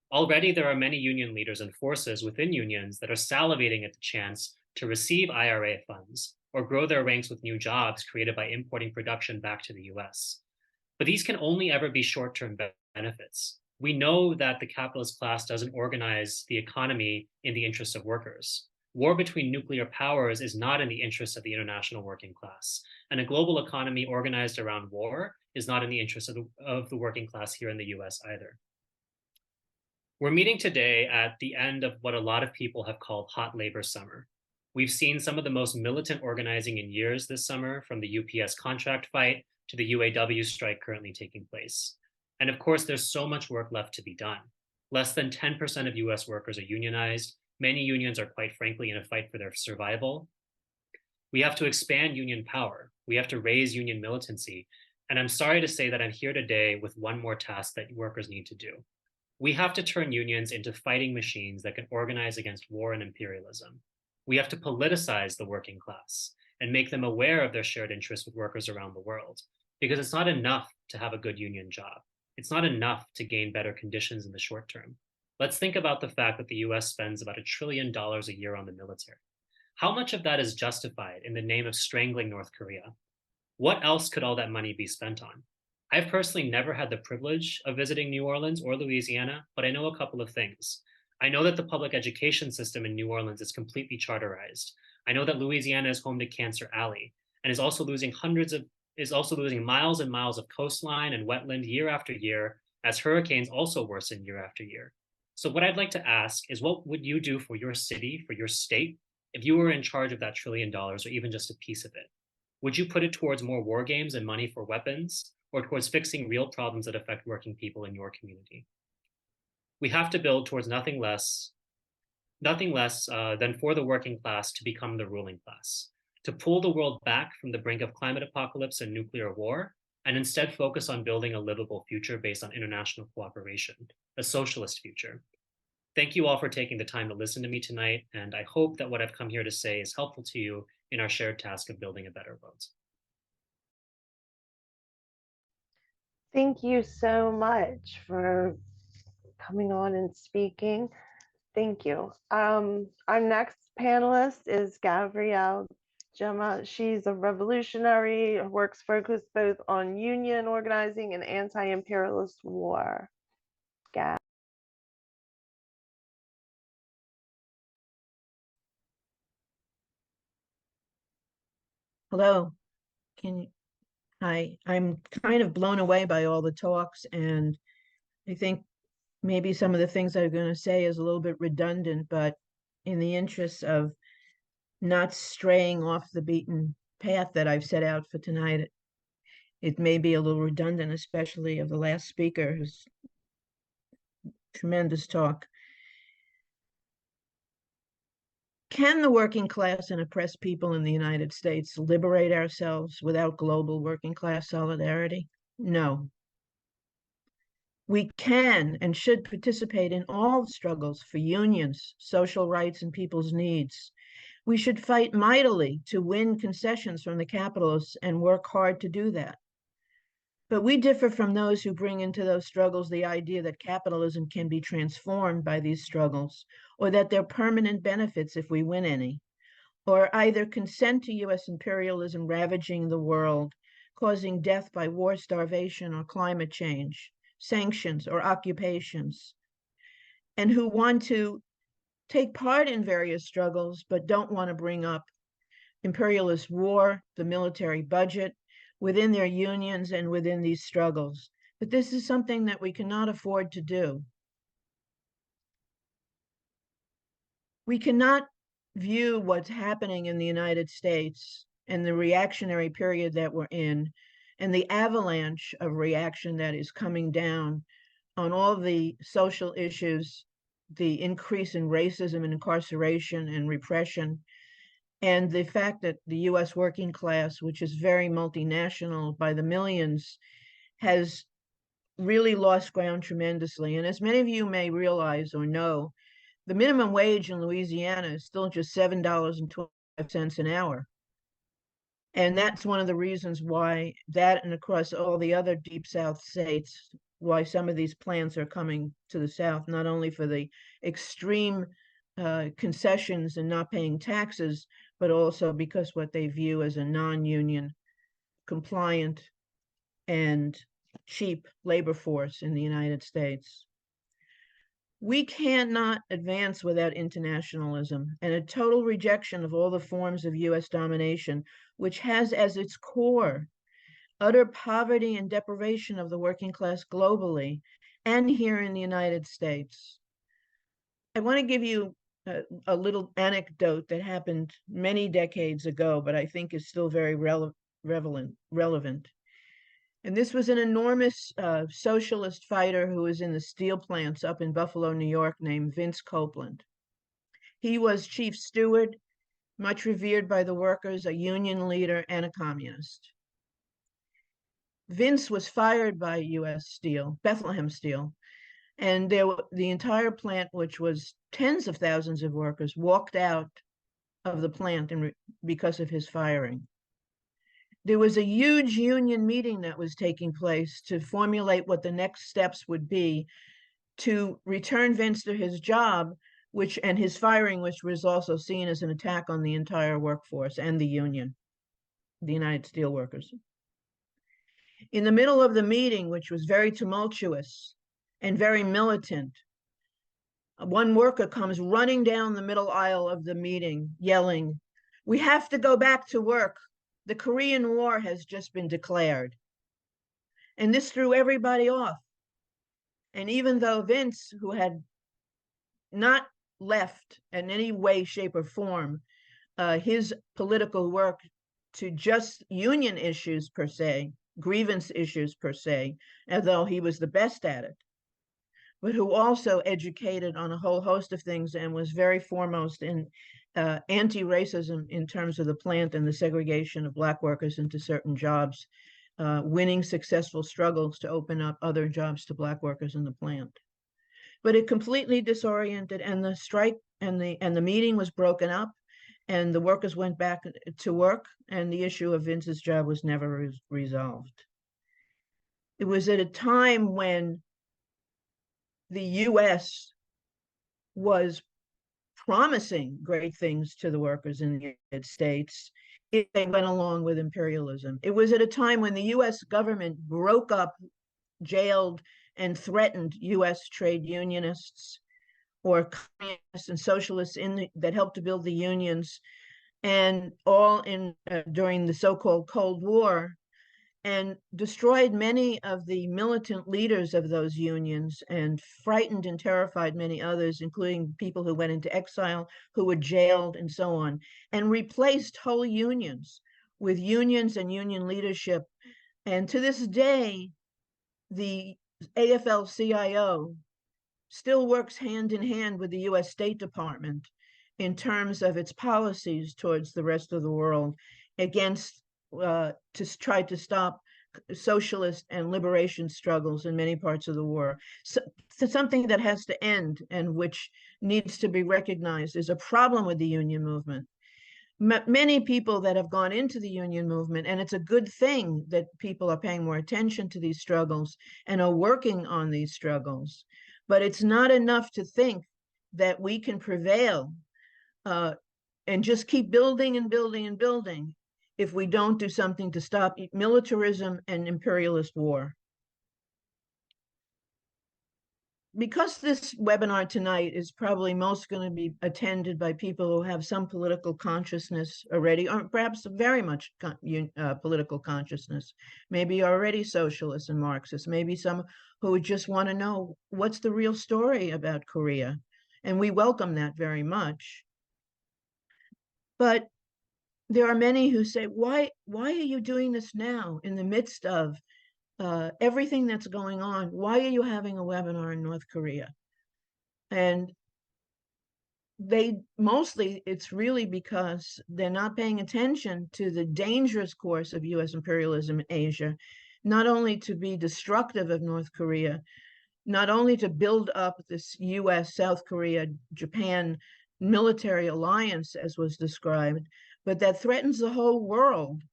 Already, there are many union leaders and forces within unions that are salivating at the chance to receive IRA funds or grow their ranks with new jobs created by importing production back to the US. But these can only ever be short-term benefits. We know that the capitalist class doesn't organize the economy in the interests of workers. War between nuclear powers is not in the interests of the international working class, and a global economy organized around war is not in the interest of the working class here in the US either. We're meeting today at the end of what a lot of people have called hot labor summer. We've seen some of the most militant organizing in years this summer, from the UPS contract fight to the UAW strike currently taking place. And of course, there's so much work left to be done. Less than 10% of US workers are unionized. Many unions are, quite frankly, in a fight for their survival. We have to expand union power. We have to raise union militancy. And I'm sorry to say that I'm here today with one more task that workers need to do. We have to turn unions into fighting machines that can organize against war and imperialism. We have to politicize the working class and make them aware of their shared interests with workers around the world. Because it's not enough to have a good union job. It's not enough to gain better conditions in the short term. Let's think about the fact that the US spends about $1 trillion a year on the military. How much of that is justified in the name of strangling North Korea? What else could all that money be spent on? I've personally never had the privilege of visiting New Orleans or Louisiana, but I know a couple of things. I know that the public education system in New Orleans is completely charterized. I know that Louisiana is home to Cancer Alley and is also losing miles and miles of coastline and wetland year after year, as hurricanes also worsen year after year. So what I'd like to ask is, what would you do for your city, for your state, if you were in charge of that $1 trillion, or even just a piece of it? Would you put it towards more war games and money for weapons, or towards fixing real problems that affect working people in your community? We have to build towards nothing less than for the working class to become the ruling class, to pull the world back from the brink of climate apocalypse and nuclear war, and instead focus on building a livable future based on international cooperation, a socialist future. Thank you all for taking the time to listen to me tonight, and I hope that what I've come here to say is helpful to you in our shared task of building a better world. Thank you so much for coming on and speaking. Thank you. Our next panelist is Gabrielle Gemma. She's a revolutionary, her works focused both on union organizing and anti-imperialist war. Gab. Hello. I'm kind of blown away by all the talks, and I think maybe some of the things I'm going to say is a little bit redundant, but in the interest of not straying off the beaten path that I've set out for tonight, it may be a little redundant, especially of the last speaker, who's tremendous talk. Can the working class and oppressed people in the United States liberate ourselves without global working class solidarity? No. We can and should participate in all struggles for unions, social rights, and people's needs. We should fight mightily to win concessions from the capitalists and work hard to do that. But we differ from those who bring into those struggles the idea that capitalism can be transformed by these struggles, or that they're permanent benefits if we win any, or either consent to US imperialism ravaging the world, causing death by war, starvation, or climate change, sanctions, or occupations, and who want to take part in various struggles but don't want to bring up imperialist war, the military budget, within their unions and within these struggles. But this is something that we cannot afford to do. We cannot view what's happening in the United States and the reactionary period that we're in, and the avalanche of reaction that is coming down on all the social issues, the increase in racism and incarceration and repression, and the fact that the US working class, which is very multinational by the millions, has really lost ground tremendously. And as many of you may realize or know, the minimum wage in Louisiana is still just $7.25 an hour. And that's one of the reasons why that, and across all the other Deep South states, why some of these plants are coming to the South, not only for the extreme concessions and not paying taxes, but also because what they view as a non-union, compliant, and cheap labor force in the United States. We cannot advance without internationalism and a total rejection of all the forms of US domination, which has as its core utter poverty and deprivation of the working class globally and here in the United States. I want to give you a little anecdote that happened many decades ago, but I think is still very relevant. And this was an enormous socialist fighter who was in the steel plants up in Buffalo, New York, named Vince Copeland. He was chief steward, much revered by the workers, a union leader, and a communist. Vince was fired by U.S. Steel, Bethlehem Steel, and the entire plant, which was tens of thousands of workers, walked out of the plant because of his firing. There was a huge union meeting that was taking place to formulate what the next steps would be to return Vince to his job, and his firing, which was also seen as an attack on the entire workforce and the union, the United Steelworkers. In the middle of the meeting, which was very tumultuous and very militant, one worker comes running down the middle aisle of the meeting, yelling, "We have to go back to work. The Korean War has just been declared." And this threw everybody off. And even though Vince, who had not left in any way, shape, or form his political work to just union issues per se, grievance issues per se, although he was the best at it, but who also educated on a whole host of things and was very foremost in anti-racism in terms of the plant and the segregation of Black workers into certain jobs, winning successful struggles to open up other jobs to Black workers in the plant. But it completely disoriented, and the strike and the meeting was broken up, and the workers went back to work, and the issue of Vince's job was never resolved. It was at a time when the U.S. was promising great things to the workers in the United States if they went along with imperialism. It was at a time when the U.S. government broke up, jailed, and threatened U.S. trade unionists or communists and socialists that helped to build the unions, and all during the so-called Cold War, and destroyed many of the militant leaders of those unions and frightened and terrified many others, including people who went into exile, who were jailed, and so on, and replaced whole unions with unions and union leadership. And to this day, the AFL-CIO still works hand in hand with the US State Department in terms of its policies towards the rest of the world against to try to stop socialist and liberation struggles in many parts of the war. So something that has to end and which needs to be recognized is a problem with the union movement. Many people that have gone into the union movement, and it's a good thing that people are paying more attention to these struggles and are working on these struggles, but it's not enough to think that we can prevail and just keep building and building and building if we don't do something to stop militarism and imperialist war. Because this webinar tonight is probably most going to be attended by people who have some political consciousness already, or perhaps very much political consciousness, maybe already socialists and Marxists, maybe some who just want to know what's the real story about Korea. And we welcome that very much. But there are many who say, why are you doing this now in the midst of everything that's going on? Why are you having a webinar in North Korea? And it's really because they're not paying attention to the dangerous course of US imperialism in Asia, not only to be destructive of North Korea, not only to build up this US, South Korea, Japan military alliance, as was described, but that threatens the whole world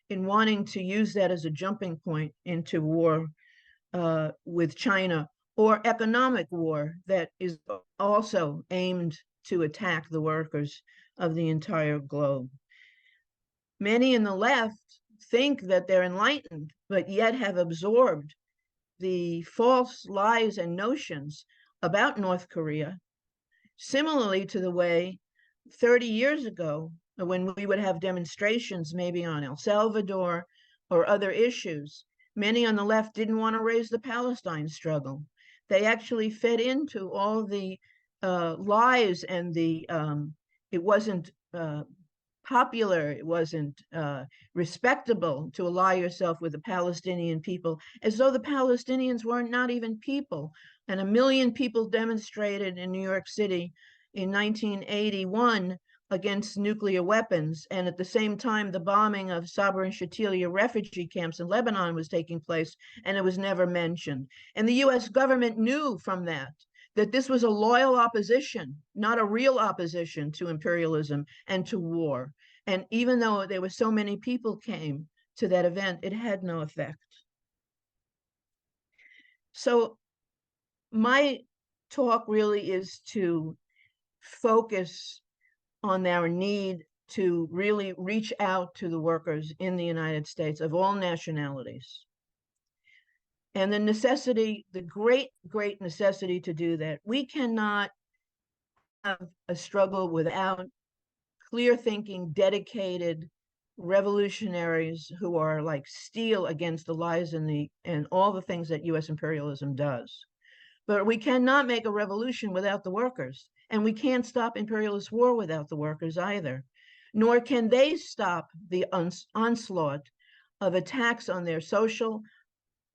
in wanting to use that as a jumping point into war with China, or economic war that is also aimed to attack the workers of the entire globe. Many in the left think that they're enlightened, but yet have absorbed the false lies and notions about North Korea, similarly to the way 30 years ago, when we would have demonstrations maybe on El Salvador or other issues, many on the left didn't want to raise the Palestine struggle. They actually fed into all the lies and it wasn't popular, it wasn't respectable to ally yourself with the Palestinian people, as though the Palestinians were not even people. And 1 million people demonstrated in New York City in 1981 against nuclear weapons. And at the same time, the bombing of Sabra and Shatila refugee camps in Lebanon was taking place, and it was never mentioned. And the US government knew from that this was a loyal opposition, not a real opposition to imperialism and to war. And even though there were so many people came to that event, it had no effect. So my talk really is to focus on our need to really reach out to the workers in the United States of all nationalities. And the necessity, the great, great necessity to do that. We cannot have a struggle without clear thinking, dedicated revolutionaries who are like steel against the lies and all the things that US imperialism does. But we cannot make a revolution without the workers. And we can't stop imperialist war without the workers either. Nor can they stop the onslaught of attacks on their social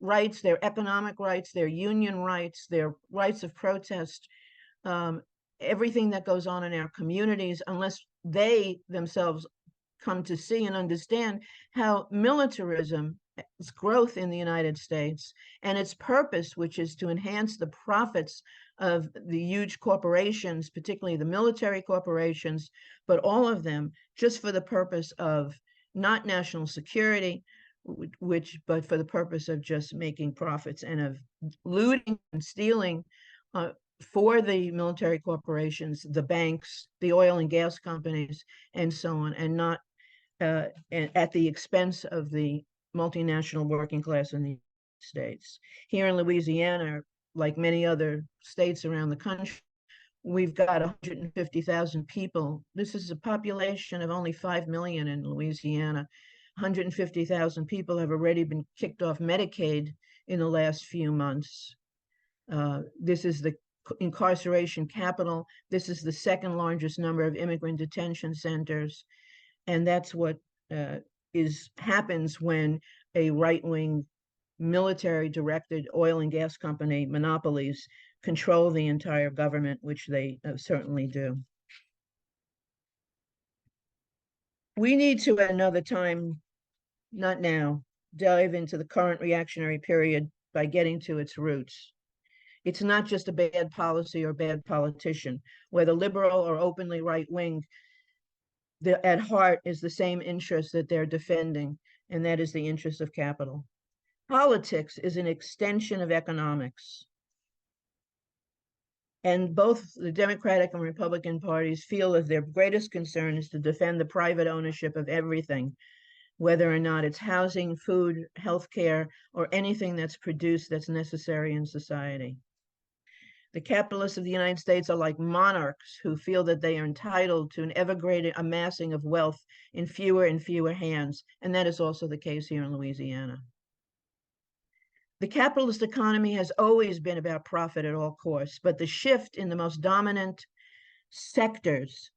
rights, their economic rights, their union rights, their rights of protest, everything that goes on in our communities, unless they themselves come to see and understand how militarism, its growth in the United States, and its purpose, which is to enhance the profits of the huge corporations, particularly the military corporations, but all of them just for the purpose of not national security, but for the purpose of just making profits and of looting and stealing for the military corporations, the banks, the oil and gas companies, and so on, and not at the expense of the multinational working class in the United States. Here in Louisiana, like many other states around the country, we've got 150,000 people. This is a population of only 5 million in Louisiana. 150,000 people have already been kicked off Medicaid in the last few months. This is the incarceration capital. This is the second largest number of immigrant detention centers. And that's what happens when a right-wing military-directed oil and gas company monopolies control the entire government, which they certainly do. We need to, at another time, not now, dive into the current reactionary period by getting to its roots. It's not just a bad policy or bad politician, whether liberal or openly right-wing, at heart is the same interest that they're defending, and that is the interest of capital. Politics is an extension of economics. And both the Democratic and Republican parties feel that their greatest concern is to defend the private ownership of everything, whether or not it's housing, food, healthcare, or anything that's produced that's necessary in society. The capitalists of the United States are like monarchs who feel that they are entitled to an ever greater amassing of wealth in fewer and fewer hands, and that is also the case here in Louisiana. The capitalist economy has always been about profit at all costs, but the shift in the most dominant sectors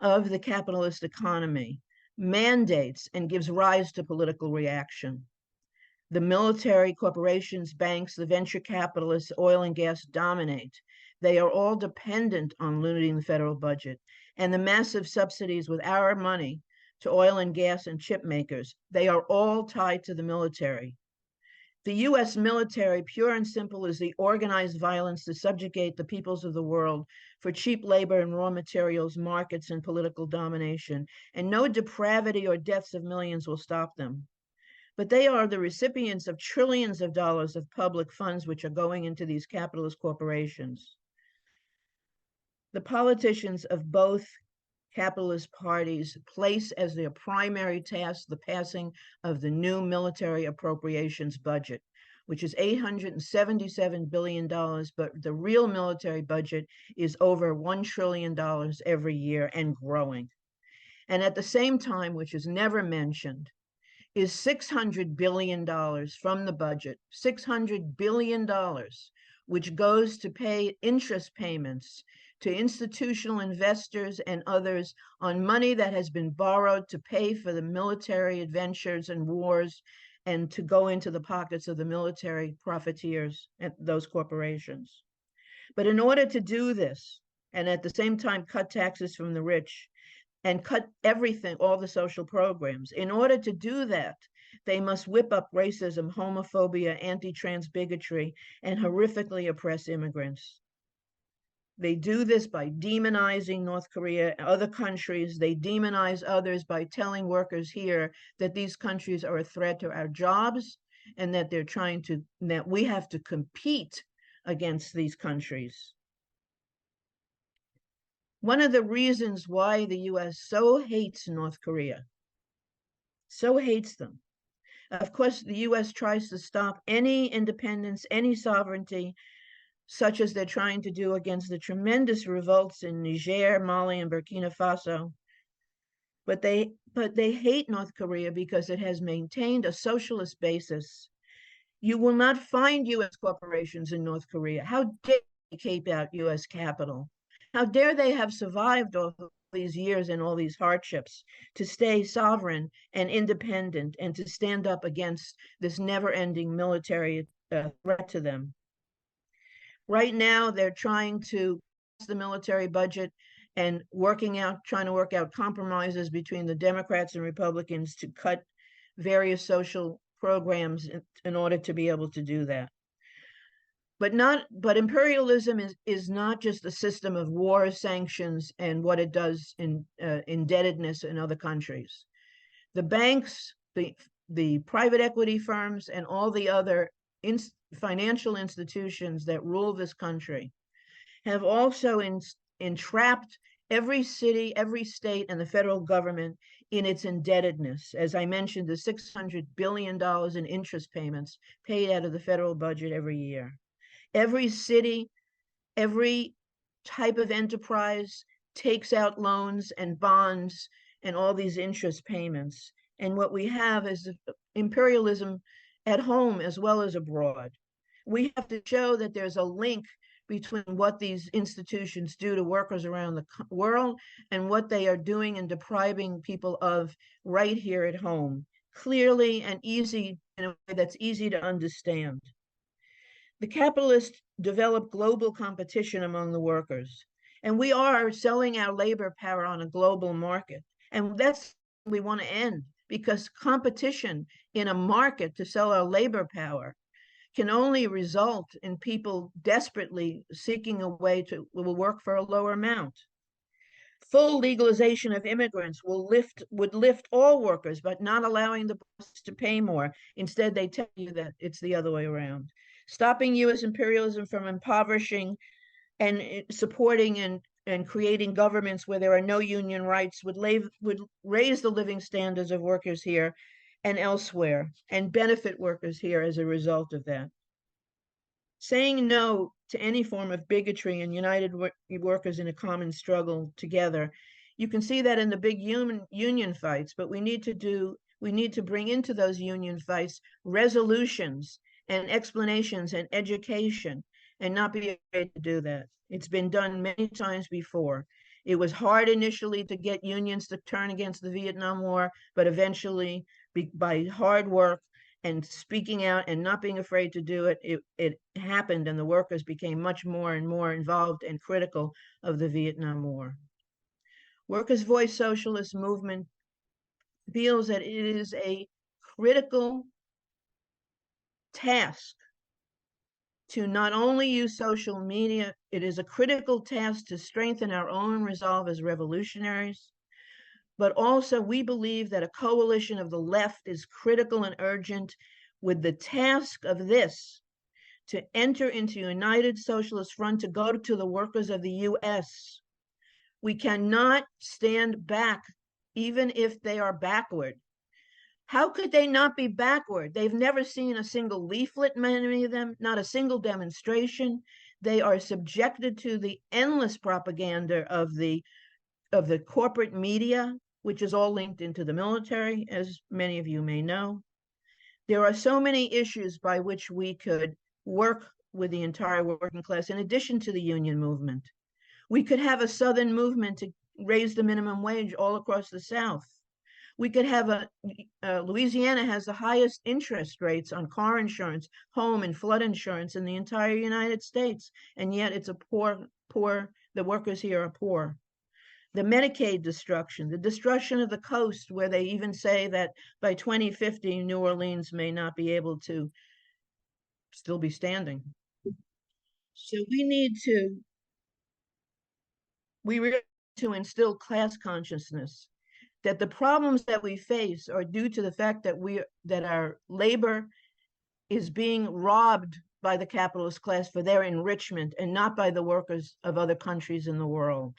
of the capitalist economy mandates and gives rise to political reaction. The military, corporations, banks, the venture capitalists, oil and gas dominate. They are all dependent on looting the federal budget. And the massive subsidies with our money to oil and gas and chip makers, they are all tied to the military. The US military, pure and simple, is the organized violence to subjugate the peoples of the world for cheap labor and raw materials, markets, and political domination. And no depravity or deaths of millions will stop them. But they are the recipients of trillions of dollars of public funds which are going into these capitalist corporations. The politicians of both capitalist parties place as their primary task the passing of the new military appropriations budget, which is $877 billion, but the real military budget is over $1 trillion every year and growing. And at the same time, which is never mentioned, is $600 billion from the budget, $600 billion which goes to pay interest payments to institutional investors and others on money that has been borrowed to pay for the military adventures and wars and to go into the pockets of the military profiteers and those corporations. But in order to do this, and at the same time cut taxes from the rich and cut everything, all the social programs, in order to do that, they must whip up racism, homophobia, anti-trans bigotry, and horrifically oppress immigrants. They do this by demonizing North Korea and other countries. They demonize others by telling workers here that these countries are a threat to our jobs and that that we have to compete against these countries. One of the reasons why the US so hates North Korea, so hates them, of course, the US tries to stop any independence, any sovereignty, such as they're trying to do against the tremendous revolts in Niger, Mali, and Burkina Faso. But they hate North Korea because it has maintained a socialist basis. You will not find US corporations in North Korea. How dare they keep out US capital? How dare they have survived all these years and all these hardships to stay sovereign and independent and to stand up against this never-ending military threat to them? Right now, they're trying to pass the military budget and trying to work out compromises between the Democrats and Republicans to cut various social programs in order to be able to do that. But imperialism is not just a system of war, sanctions, and what it does in indebtedness in other countries. The banks, the private equity firms, and all the other financial institutions that rule this country have also entrapped every city, every state, and the federal government in its indebtedness. As I mentioned, the $600 billion in interest payments paid out of the federal budget every year. Every city, every type of enterprise takes out loans and bonds and all these interest payments. And what we have is imperialism at home as well as abroad. We have to show that there's a link between what these institutions do to workers around the world and what they are doing and depriving people of right here at home, clearly and easy, in a way that's easy to understand. The capitalists develop global competition among the workers, and we are selling our labor power on a global market. And that's what we want to end, because competition in a market to sell our labor power can only result in people desperately seeking a way to work for a lower amount. Full legalization of immigrants would lift all workers, but not allowing the bosses to pay more. Instead, they tell you that it's the other way around. Stopping US imperialism from impoverishing and supporting and creating governments where there are no union rights would raise the living standards of workers here and elsewhere and benefit workers here as a result of that. Saying no to any form of bigotry and united workers in a common struggle together. You can see that in the big union fights, but we need to bring into those union fights resolutions and explanations and education and not be afraid to do that. It's been done many times before. It was hard initially to get unions to turn against the Vietnam War, but eventually by hard work and speaking out and not being afraid to do it, it happened, and the workers became much more and more involved and critical of the Vietnam War. Workers' Voice Socialist movement feels that it is a critical task to not only use social media, it is a critical task to strengthen our own resolve as revolutionaries, but also we believe that a coalition of the left is critical and urgent, with the task of this to enter into United Socialist Front to go to the workers of the US. We cannot stand back, even if they are backward. How could they not be backward? They've never seen a single leaflet, many of them, not a single demonstration. They are subjected to the endless propaganda of the corporate media, which is all linked into the military, as many of you may know. There are so many issues by which we could work with the entire working class, in addition to the union movement. We could have a Southern movement to raise the minimum wage all across the South. We could have Louisiana has the highest interest rates on car insurance, home and flood insurance in the entire United States. And yet it's a the workers here are poor. The Medicaid destruction, the destruction of the coast, where they even say that by 2050, New Orleans may not be able to still be standing. So we really need to instill class consciousness, that the problems that we face are due to the fact that our labor is being robbed by the capitalist class for their enrichment and not by the workers of other countries in the world.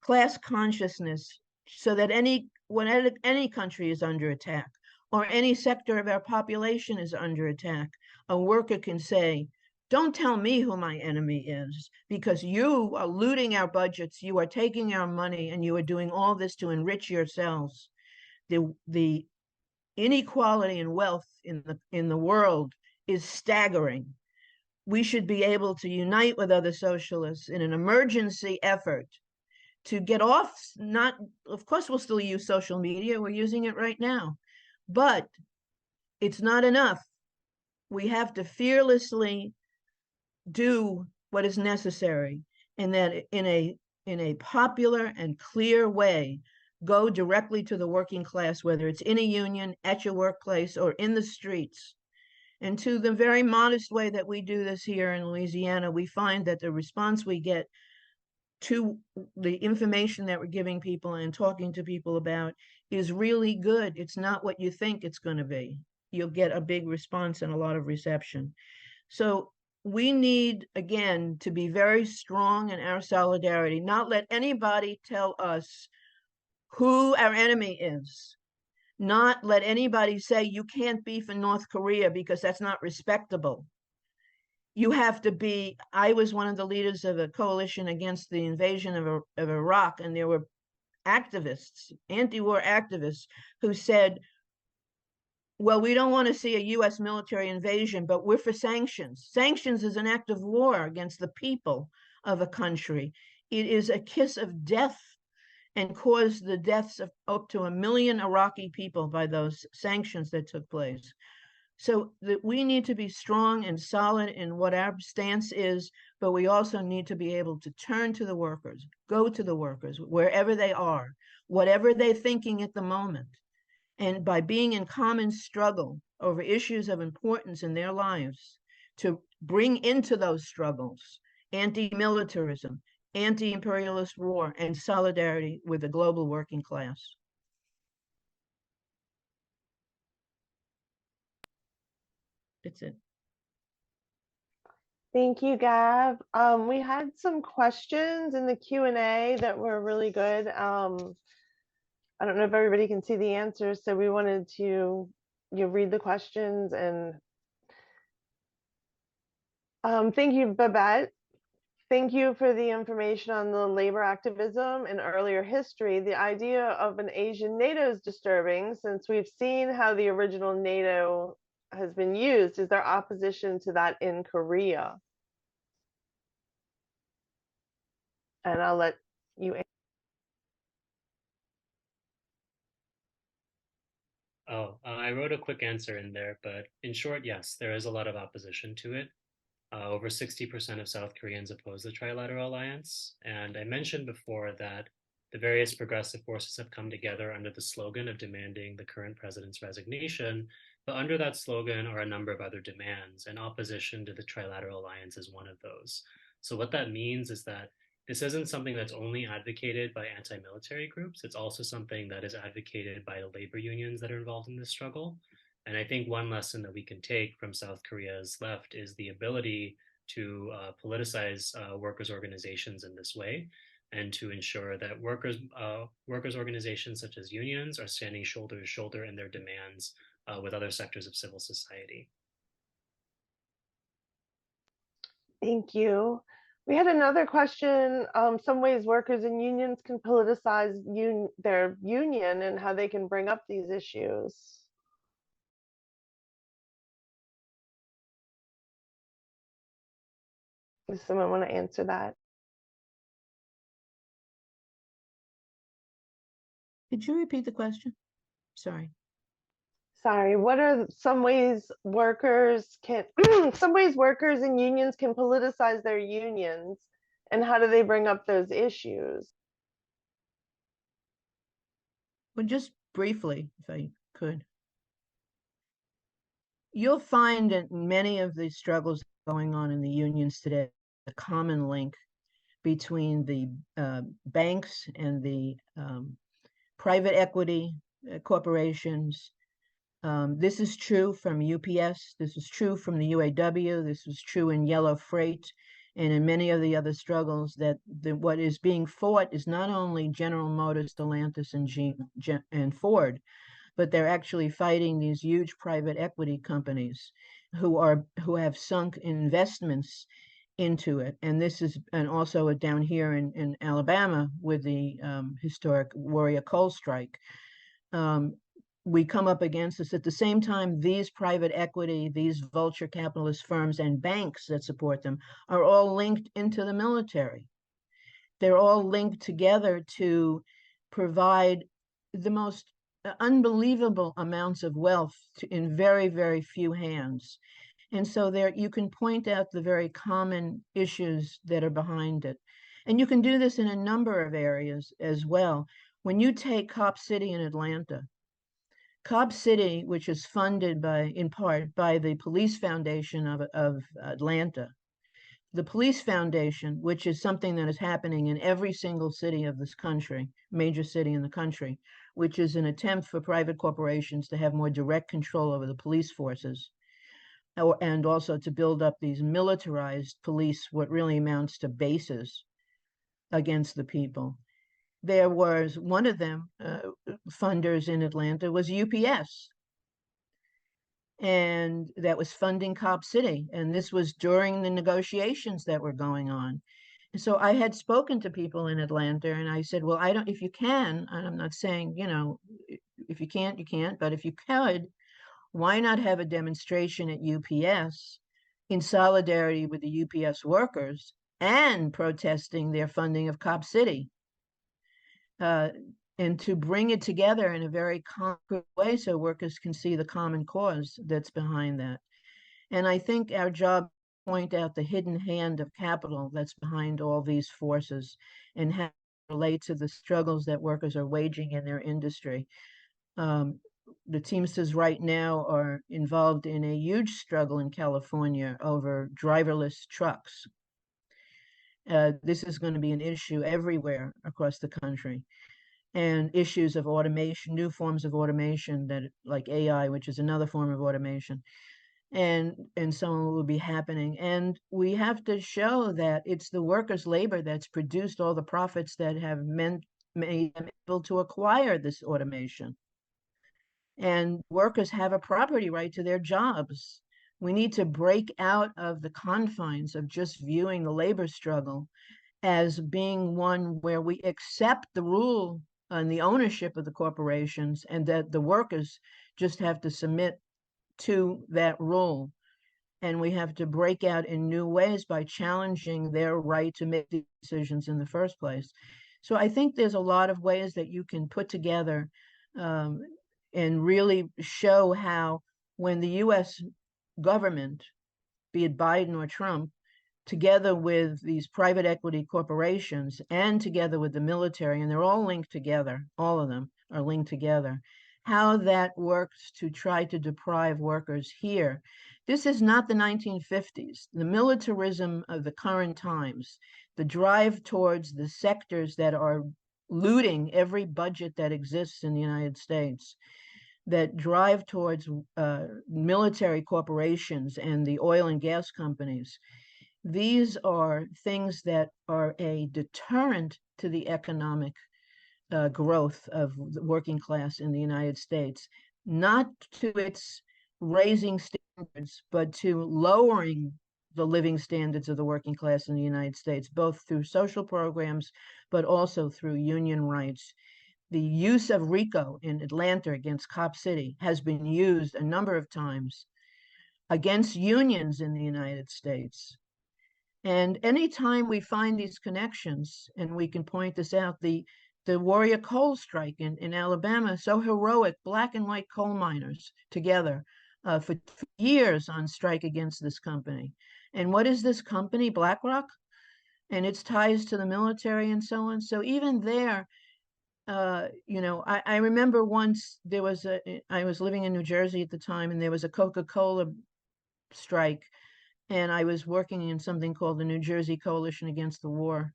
Class consciousness, so that when any country is under attack or any sector of our population is under attack, a worker can say, don't tell me who my enemy is, because you are looting our budgets, you are taking our money, and you are doing all this to enrich yourselves. The inequality in wealth in the world is staggering. We should be able to unite with other socialists in an emergency effort to get off, of course we'll still use social media, we're using it right now, but it's not enough. We have to fearlessly do what is necessary, and that in a popular and clear way, go directly to the working class, whether it's in a union, at your workplace, or in the streets. And to the very modest way that we do this here in Louisiana, we find that the response we get to the information that we're giving people and talking to people about is really good. It's not what you think it's going to be. You'll get a big response and a lot of reception. So we need, again, to be very strong in our solidarity, not let anybody tell us who our enemy is, not let anybody say you can't be for North Korea because that's not respectable. You have to be, I was one of the leaders of a coalition against the invasion of Iraq, and there were activists, anti-war activists, who said, well, we don't want to see a US military invasion, but we're for sanctions. Sanctions is an act of war against the people of a country. It is a kiss of death and caused the deaths of up to 1 million Iraqi people by those sanctions that took place. So that we need to be strong and solid in what our stance is, but we also need to be able to turn to the workers, go to the workers, wherever they are, whatever they're thinking at the moment. And by being in common struggle over issues of importance in their lives, to bring into those struggles anti-militarism, anti-imperialist war, and solidarity with the global working class. That's it. Thank you, Gab. We had some questions in the Q&A that were really good. I don't know if everybody can see the answers, so we wanted to read the questions. And thank you, Babette. Thank you for the information on the labor activism and earlier history. The idea of an Asian NATO is disturbing, since we've seen how the original NATO has been used. Is there opposition to that in Korea? And I'll let you answer. I wrote a quick answer in there, but in short, yes, there is a lot of opposition to it. Over 60% of South Koreans oppose the Trilateral Alliance. And I mentioned before that the various progressive forces have come together under the slogan of demanding the current president's resignation. But under that slogan are a number of other demands, and opposition to the Trilateral Alliance is one of those. So what that means is that this isn't something that's only advocated by anti-military groups. It's also something that is advocated by the labor unions that are involved in this struggle. And I think one lesson that we can take from South Korea's left is the ability to politicize workers' organizations in this way, and to ensure that workers organizations such as unions are standing shoulder to shoulder in their demands with other sectors of civil society. Thank you. We had another question. Some ways workers and unions can politicize their union and how they can bring up these issues. Does someone want to answer that? Could you repeat the question? Sorry. Sorry, what are some ways workers can, some ways workers and unions can politicize their unions, and how do they bring up those issues? Well, just briefly, if I could. You'll find in many of the struggles going on in the unions today, a common link between the banks and the private equity corporations. This is true from UPS. This is true from the UAW. This was true in Yellow Freight and in many of the other struggles that what is being fought is not only General Motors, Stellantis, and Ford, but they're actually fighting these huge private equity companies who have sunk investments into it. And this is, and also down here in Alabama with the historic Warrior Coal Strike. We come up against this at the same time. These private equity, these vulture capitalist firms and banks that support them are all linked into the military. They're all linked together to provide the most unbelievable amounts of wealth in very, very few hands. And so there you can point out the very common issues that are behind it. And you can do this in a number of areas as well. When you take Cop City in Atlanta, Cop City, which is funded in part by the Police Foundation of Atlanta, the Police Foundation, which is something that is happening in every single city of this country, major city in the country, which is an attempt for private corporations to have more direct control over the police forces, and also to build up these militarized police, what really amounts to bases against the people. There was one of them, funders in Atlanta, was UPS. And that was funding Cop City. And this was during the negotiations that were going on. And so I had spoken to people in Atlanta and I said, well, if you can, and I'm not saying, if you can't, you can't, but if you could, why not have a demonstration at UPS in solidarity with the UPS workers and protesting their funding of Cop City? And to bring it together in a very concrete way so workers can see the common cause that's behind that. And I think our job is to point out the hidden hand of capital that's behind all these forces and how it relates to the struggles that workers are waging in their industry. The Teamsters right now are involved in a huge struggle in California over driverless trucks. This is going to be an issue everywhere across the country. And issues of automation, new forms of automation that like AI, which is another form of automation, and so on will be happening. And we have to show that it's the workers' labor that's produced all the profits that have made them able to acquire this automation. And workers have a property right to their jobs. We need to break out of the confines of just viewing the labor struggle as being one where we accept the rule and the ownership of the corporations and that the workers just have to submit to that rule. And we have to break out in new ways by challenging their right to make decisions in the first place. So I think there's a lot of ways that you can put together and really show how when the US government, be it Biden or Trump, together with these private equity corporations and together with the military, and they're all linked together, all of them are linked together, how that works to try to deprive workers here. This is not the 1950s. The militarism of the current times, the drive towards the sectors that are looting every budget that exists in the United States, that drive towards military corporations and the oil and gas companies. These are things that are a deterrent to the economic growth of the working class in the United States, not to its raising standards, but to lowering the living standards of the working class in the United States, both through social programs, but also through union rights. The use of RICO in Atlanta against Cop City has been used a number of times against unions in the United States. And anytime we find these connections, and we can point this out, the Warrior Coal Strike in Alabama, so heroic, black and white coal miners together for years on strike against this company. And what is this company? BlackRock, and its ties to the military and so on. So even there, I remember once I was living in New Jersey at the time, and there was a Coca-Cola strike, and I was working in something called the New Jersey Coalition Against the War.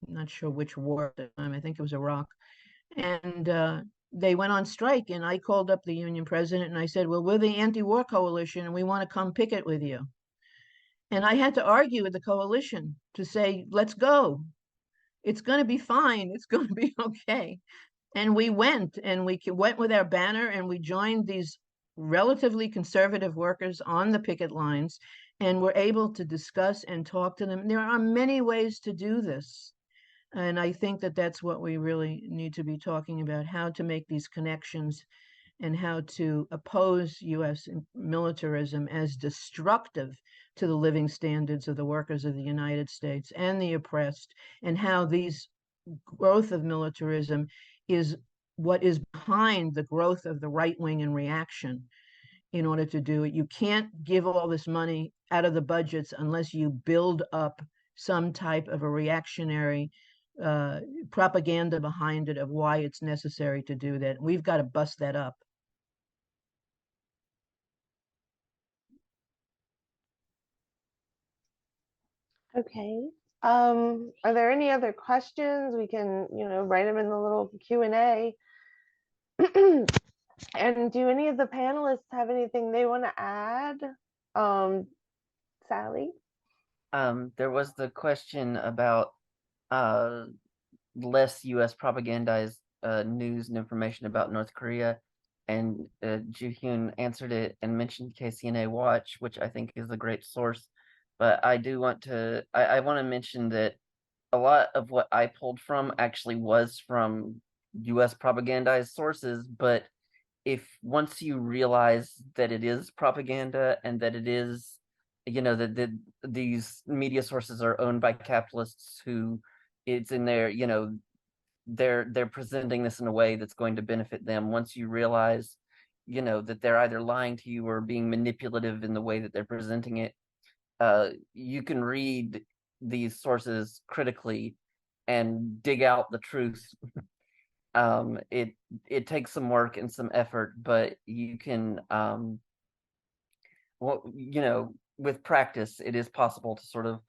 I'm not sure which war at the time. I think it was Iraq. And they went on strike, and I called up the union president and I said, well, we're the anti-war coalition and we want to come picket with you. And I had to argue with the coalition to say, let's go. It's going to be fine. It's going to be okay. And we went with our banner, and we joined these relatively conservative workers on the picket lines, and were able to discuss and talk to them. There are many ways to do this. And I think that that's what we really need to be talking about, how to make these connections and how to oppose US militarism as destructive to the living standards of the workers of the United States and the oppressed, and how these growth of militarism is what is behind the growth of the right wing and reaction. In order to do it, you can't give all this money out of the budgets unless you build up some type of a reactionary propaganda behind it of why it's necessary to do that. We've got to bust that up. Okay. Are there any other questions? We can, write them in the little Q&A. And do any of the panelists have anything they want to add? Sally? There was the question about less U.S. propagandized news and information about North Korea, and Ju-Hyun answered it and mentioned KCNA Watch, which I think is a great source. But I do want to I want to mention that a lot of what I pulled from actually was from U.S. propagandized sources, but if once you realize that it is propaganda and that it is, that these media sources are owned by capitalists who it's in their, they're presenting this in a way that's going to benefit them. Once you realize, that they're either lying to you or being manipulative in the way that they're presenting it, you can read these sources critically and dig out the truth. It takes some work and some effort, but you can with practice it is possible to sort of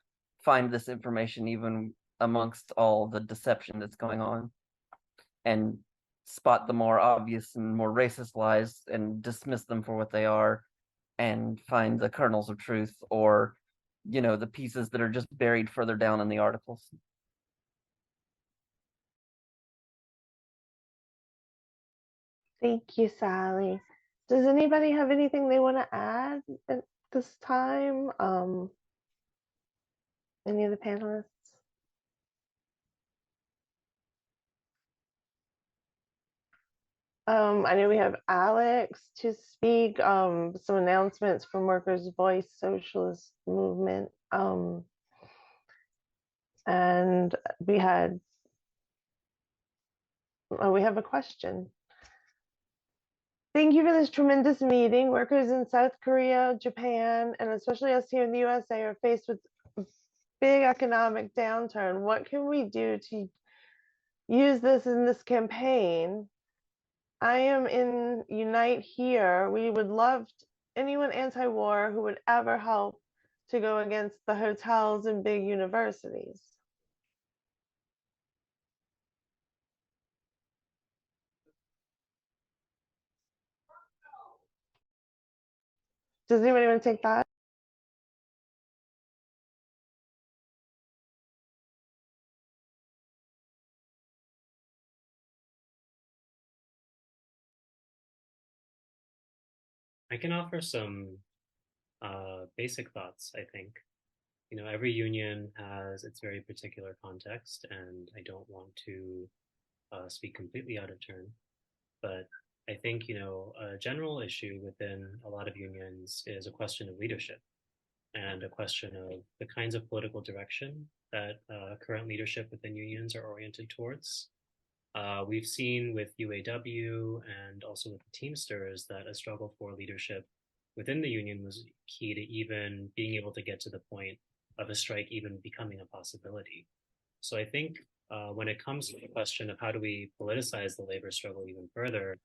find this information even amongst all the deception that's going on, and spot the more obvious and more racist lies and dismiss them for what they are, and find the kernels of truth, or the pieces that are just buried further down in the articles. Thank you, Sally. Does anybody have anything they want to add at this time? Any of the panelists? I know we have Alex to speak, some announcements from Workers' Voice Socialist Movement. And we have a question. Thank you for this tremendous meeting. Workers in South Korea, Japan, and especially us here in the USA are faced with a big economic downturn. What can we do to use this in this campaign? I am in Unite Here. We would love anyone anti-war who would ever help to go against the hotels and big universities. Does anybody want to take that? I can offer some basic thoughts, I think. Every union has its very particular context, and I don't want to speak completely out of turn. But I think, a general issue within a lot of unions is a question of leadership. and a question of the kinds of political direction that current leadership within unions are oriented towards. We've seen with UAW and also with the Teamsters that a struggle for leadership within the union was key to even being able to get to the point of a strike even becoming a possibility. So I think when it comes to the question of how do we politicize the labor struggle even further,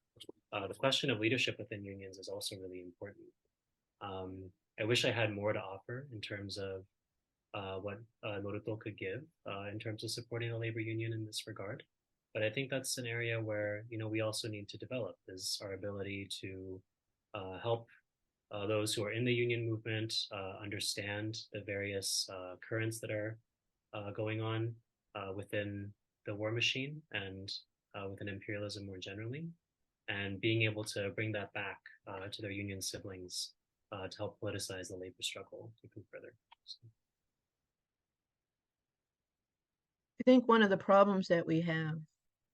the question of leadership within unions is also really important. I wish I had more to offer in terms of what Nodutdol could give in terms of supporting the labor union in this regard. But I think that's an area where we also need to develop is our ability to help those who are in the union movement understand the various currents that are going on within the war machine and within imperialism more generally, and being able to bring that back to their union siblings to help politicize the labor struggle even further. So. I think one of the problems that we have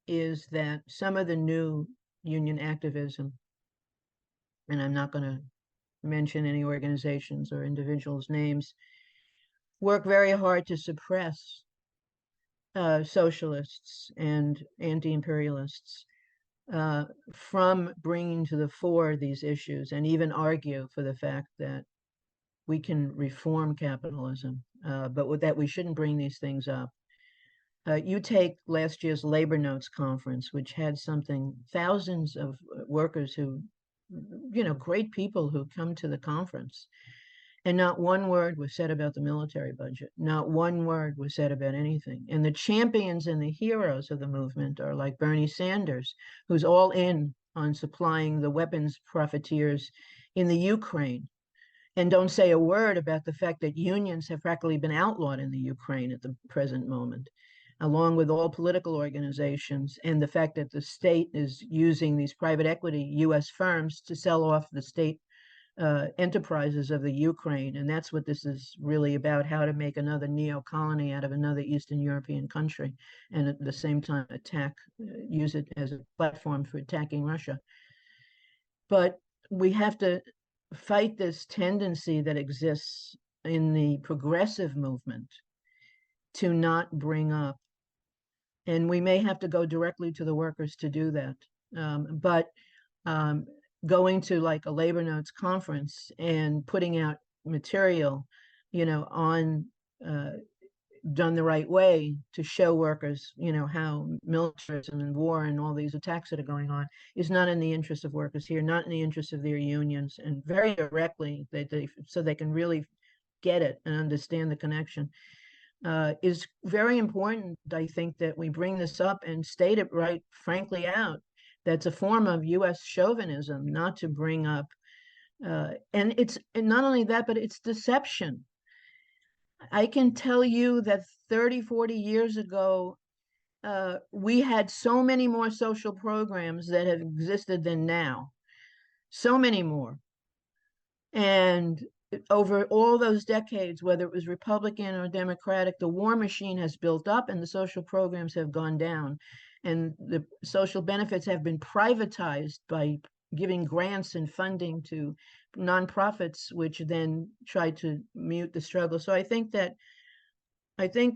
is that some of the new union activism, and I'm not going to mention any organizations or individuals' names, work very hard to suppress socialists and anti-imperialists from bringing to the fore these issues and even argue for the fact that we can reform capitalism, but that we shouldn't bring these things up. You take last year's Labor Notes conference, which had thousands of workers who, great people who come to the conference. And not one word was said about the military budget. Not one word was said about anything. And the champions and the heroes of the movement are like Bernie Sanders, who's all in on supplying the weapons profiteers in the Ukraine, and don't say a word about the fact that unions have practically been outlawed in the Ukraine at the present moment, along with all political organizations, and the fact that the state is using these private equity U.S. firms to sell off the state enterprises of the Ukraine. And that's what this is really about, how to make another neo-colony out of another Eastern European country, and at the same time use it as a platform for attacking Russia. But we have to fight this tendency that exists in the progressive movement to not bring up, and we may have to go directly to the workers to do that. But going to like a Labor Notes conference and putting out material, on done the right way to show workers, how militarism and war and all these attacks that are going on is not in the interest of workers here, not in the interest of their unions, and very directly so they can really get it and understand the connection. Is very important, I think, that we bring this up and state it right, frankly, out. That's a form of U.S. chauvinism, not to bring up, and not only that, but it's deception. I can tell you that 30, 40 years ago, we had so many more social programs that have existed than now, so many more. And over all those decades, whether it was Republican or Democratic, the war machine has built up and the social programs have gone down. And the social benefits have been privatized by giving grants and funding to nonprofits, which then try to mute the struggle. So I think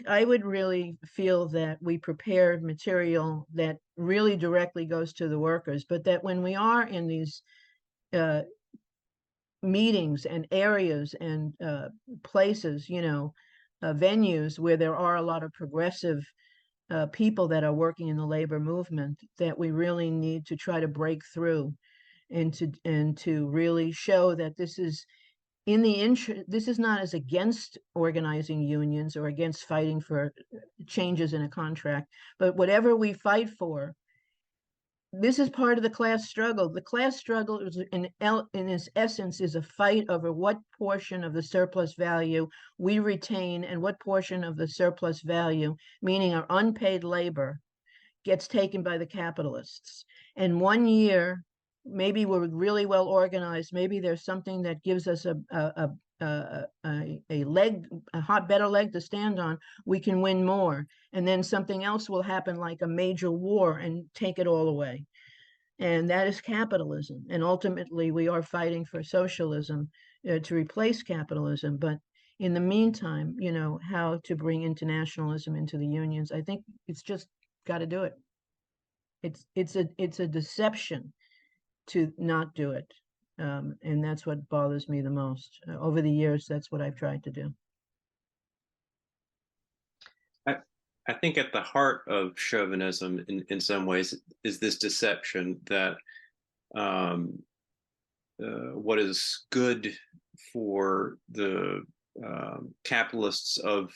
I would really feel that we prepare material that really directly goes to the workers, but that when we are in these meetings and areas and places, venues where there are a lot of progressive people that are working in the labor movement, that we really need to try to break through and to really show that this is in the interest. This is not as against organizing unions or against fighting for changes in a contract, but whatever we fight for, this is part of the class struggle. The class struggle is in its essence is a fight over what portion of the surplus value we retain and what portion of the surplus value, meaning our unpaid labor, gets taken by the capitalists. And 1 year, maybe we're really well organized. Maybe there's something that gives us a better leg to stand on. We can win more, and then something else will happen, like a major war, and take it all away. And that is capitalism. And ultimately, we are fighting for socialism to replace capitalism. But in the meantime, how to bring internationalism into the unions. I think it's just got to do it. It's a deception to not do it. And that's what bothers me the most. Over the years, that's what I've tried to do. I think at the heart of chauvinism, in some ways, is this deception that what is good for the capitalists of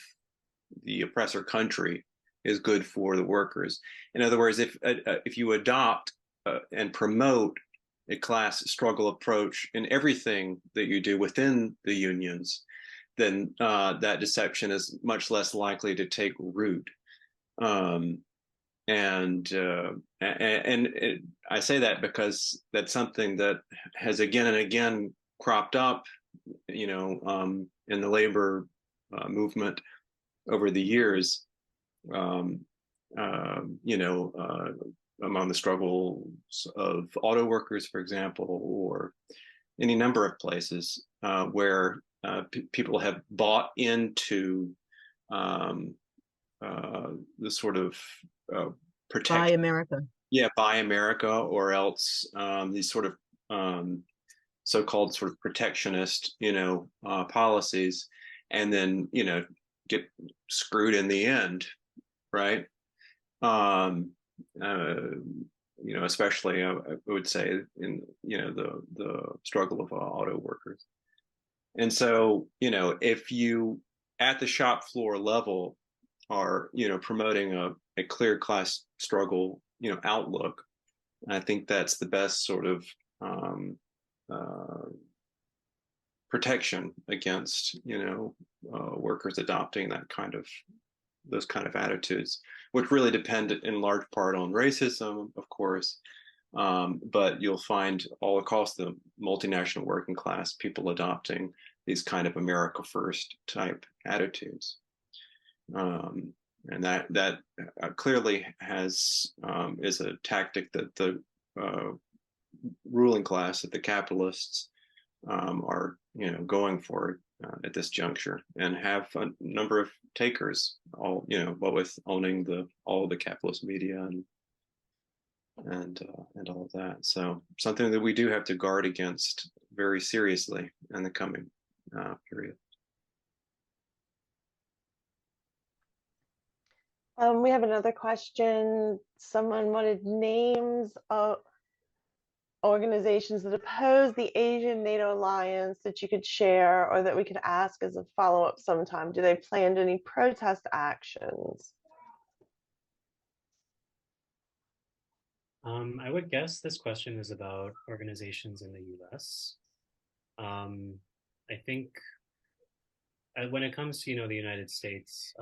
the oppressor country is good for the workers. In other words, if you adopt and promote a class struggle approach in everything that you do within the unions, then that deception is much less likely to take root. And I say that because that's something that has again and again cropped up, in the labor movement over the years. Among the struggles of auto workers, for example, or any number of places where people have bought into the sort of protection. Buy America. Yeah, buy America, or else these sort of so-called sort of protectionist, policies, and then get screwed in the end, right? Especially I would say in the struggle of auto workers. And so if you at the shop floor level are promoting a clear class struggle outlook, I think that's the best sort of protection against workers adopting those kind of attitudes, which really depend in large part on racism, of course, but you'll find all across the multinational working class people adopting these kind of America First type attitudes. And that clearly is a tactic that the ruling class, that the capitalists are going for at this juncture, and have a number of takers, all what with owning all of the capitalist media and all of that. So something that we do have to guard against very seriously in the coming period. We have another question. Someone wanted names of organizations that oppose the Asian NATO alliance that you could share, or that we could ask as a follow-up sometime. Do they plan any protest actions? I would guess this question is about organizations in the US. I think when it comes to the United States,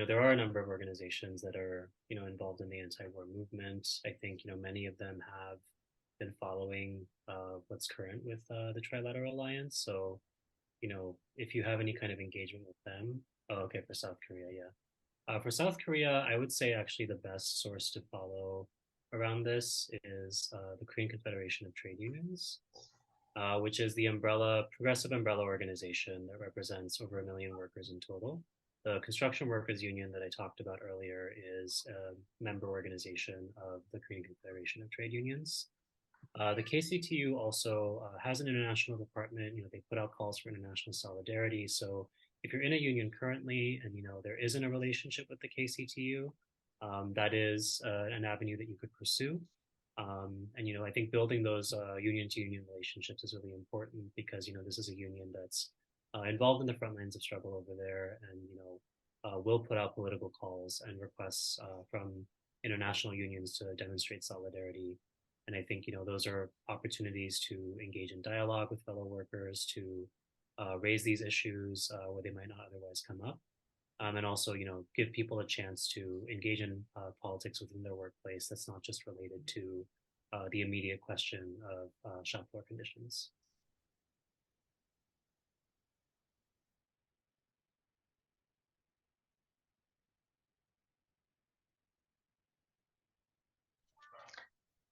there are a number of organizations that are involved in the anti-war movement. I think many of them have been following what's current with the Trilateral Alliance. So if you have any kind of engagement with them, okay, for South Korea, yeah. For South Korea, I would say actually the best source to follow around this is the Korean Confederation of Trade Unions, which is the progressive umbrella organization that represents over 1 million workers in total. The Construction Workers Union that I talked about earlier is a member organization of the Korean Confederation of Trade Unions. The KCTU also has an international department. They put out calls for international solidarity. So if you're in a union currently and there isn't a relationship with the KCTU, that is an avenue that you could pursue. And I think building those union-to-union relationships is really important, because this is a union that's involved in the front lines of struggle over there, and will put out political calls and requests from international unions to demonstrate solidarity. And I think those are opportunities to engage in dialogue with fellow workers, to raise these issues where they might not otherwise come up, and also give people a chance to engage in politics within their workplace that's not just related to the immediate question of shop floor conditions.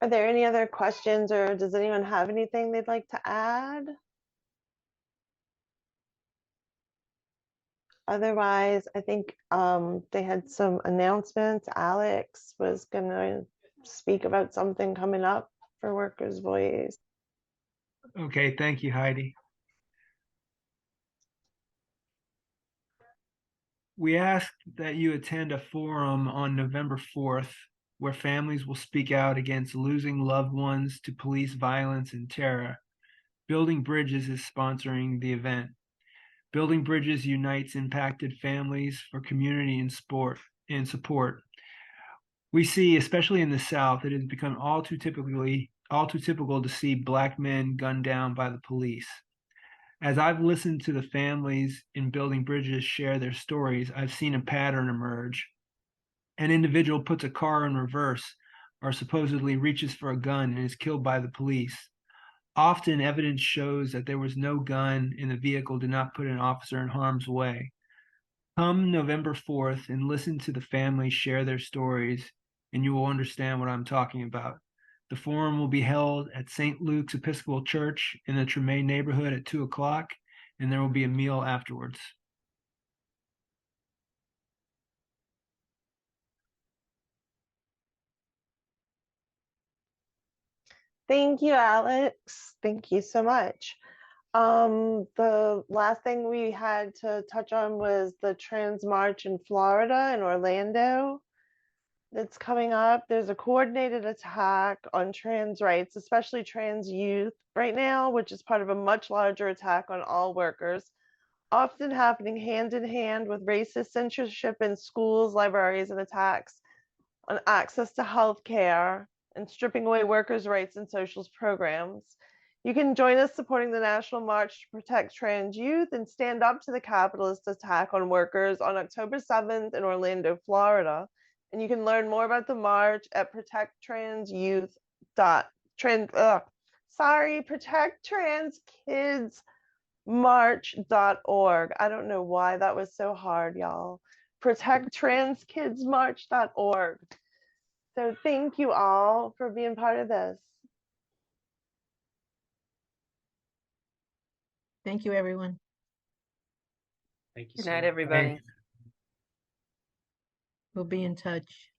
Are there any other questions, or does anyone have anything they'd like to add? Otherwise, I think they had some announcements. Alex was gonna speak about something coming up for Workers' Voice. Okay, thank you, Heidi. We ask that you attend a forum on November 4th where families will speak out against losing loved ones to police violence and terror. Building Bridges is sponsoring the event. Building Bridges unites impacted families for community and support. We see, especially in the South, it has become all too typical to see Black men gunned down by the police. As I've listened to the families in Building Bridges share their stories, I've seen a pattern emerge. An individual puts a car in reverse or supposedly reaches for a gun and is killed by the police. Often evidence shows that there was no gun and the vehicle did not put an officer in harm's way. Come November 4th and listen to the families share their stories, and you will understand what I'm talking about. The forum will be held at St. Luke's Episcopal Church in the Tremaine neighborhood at 2 o'clock, and there will be a meal afterwards. Thank you, Alex. Thank you so much. The last thing we had to touch on was the Trans March in Florida, in Orlando, that's coming up. There's a coordinated attack on trans rights, especially trans youth right now, which is part of a much larger attack on all workers, often happening hand in hand with racist censorship in schools, libraries, and attacks on access to health care and stripping away workers' rights and social programs. You can join us supporting the National March to Protect Trans Youth and stand up to the capitalist attack on workers on October 7th in Orlando, Florida. And you can learn more about the march at protecttranskidsmarch.org. I don't know why that was so hard, y'all. protecttranskidsmarch.org. So thank you all for being part of this. Thank you, everyone. Thank you Good so night, much. everybody. We'll be in touch.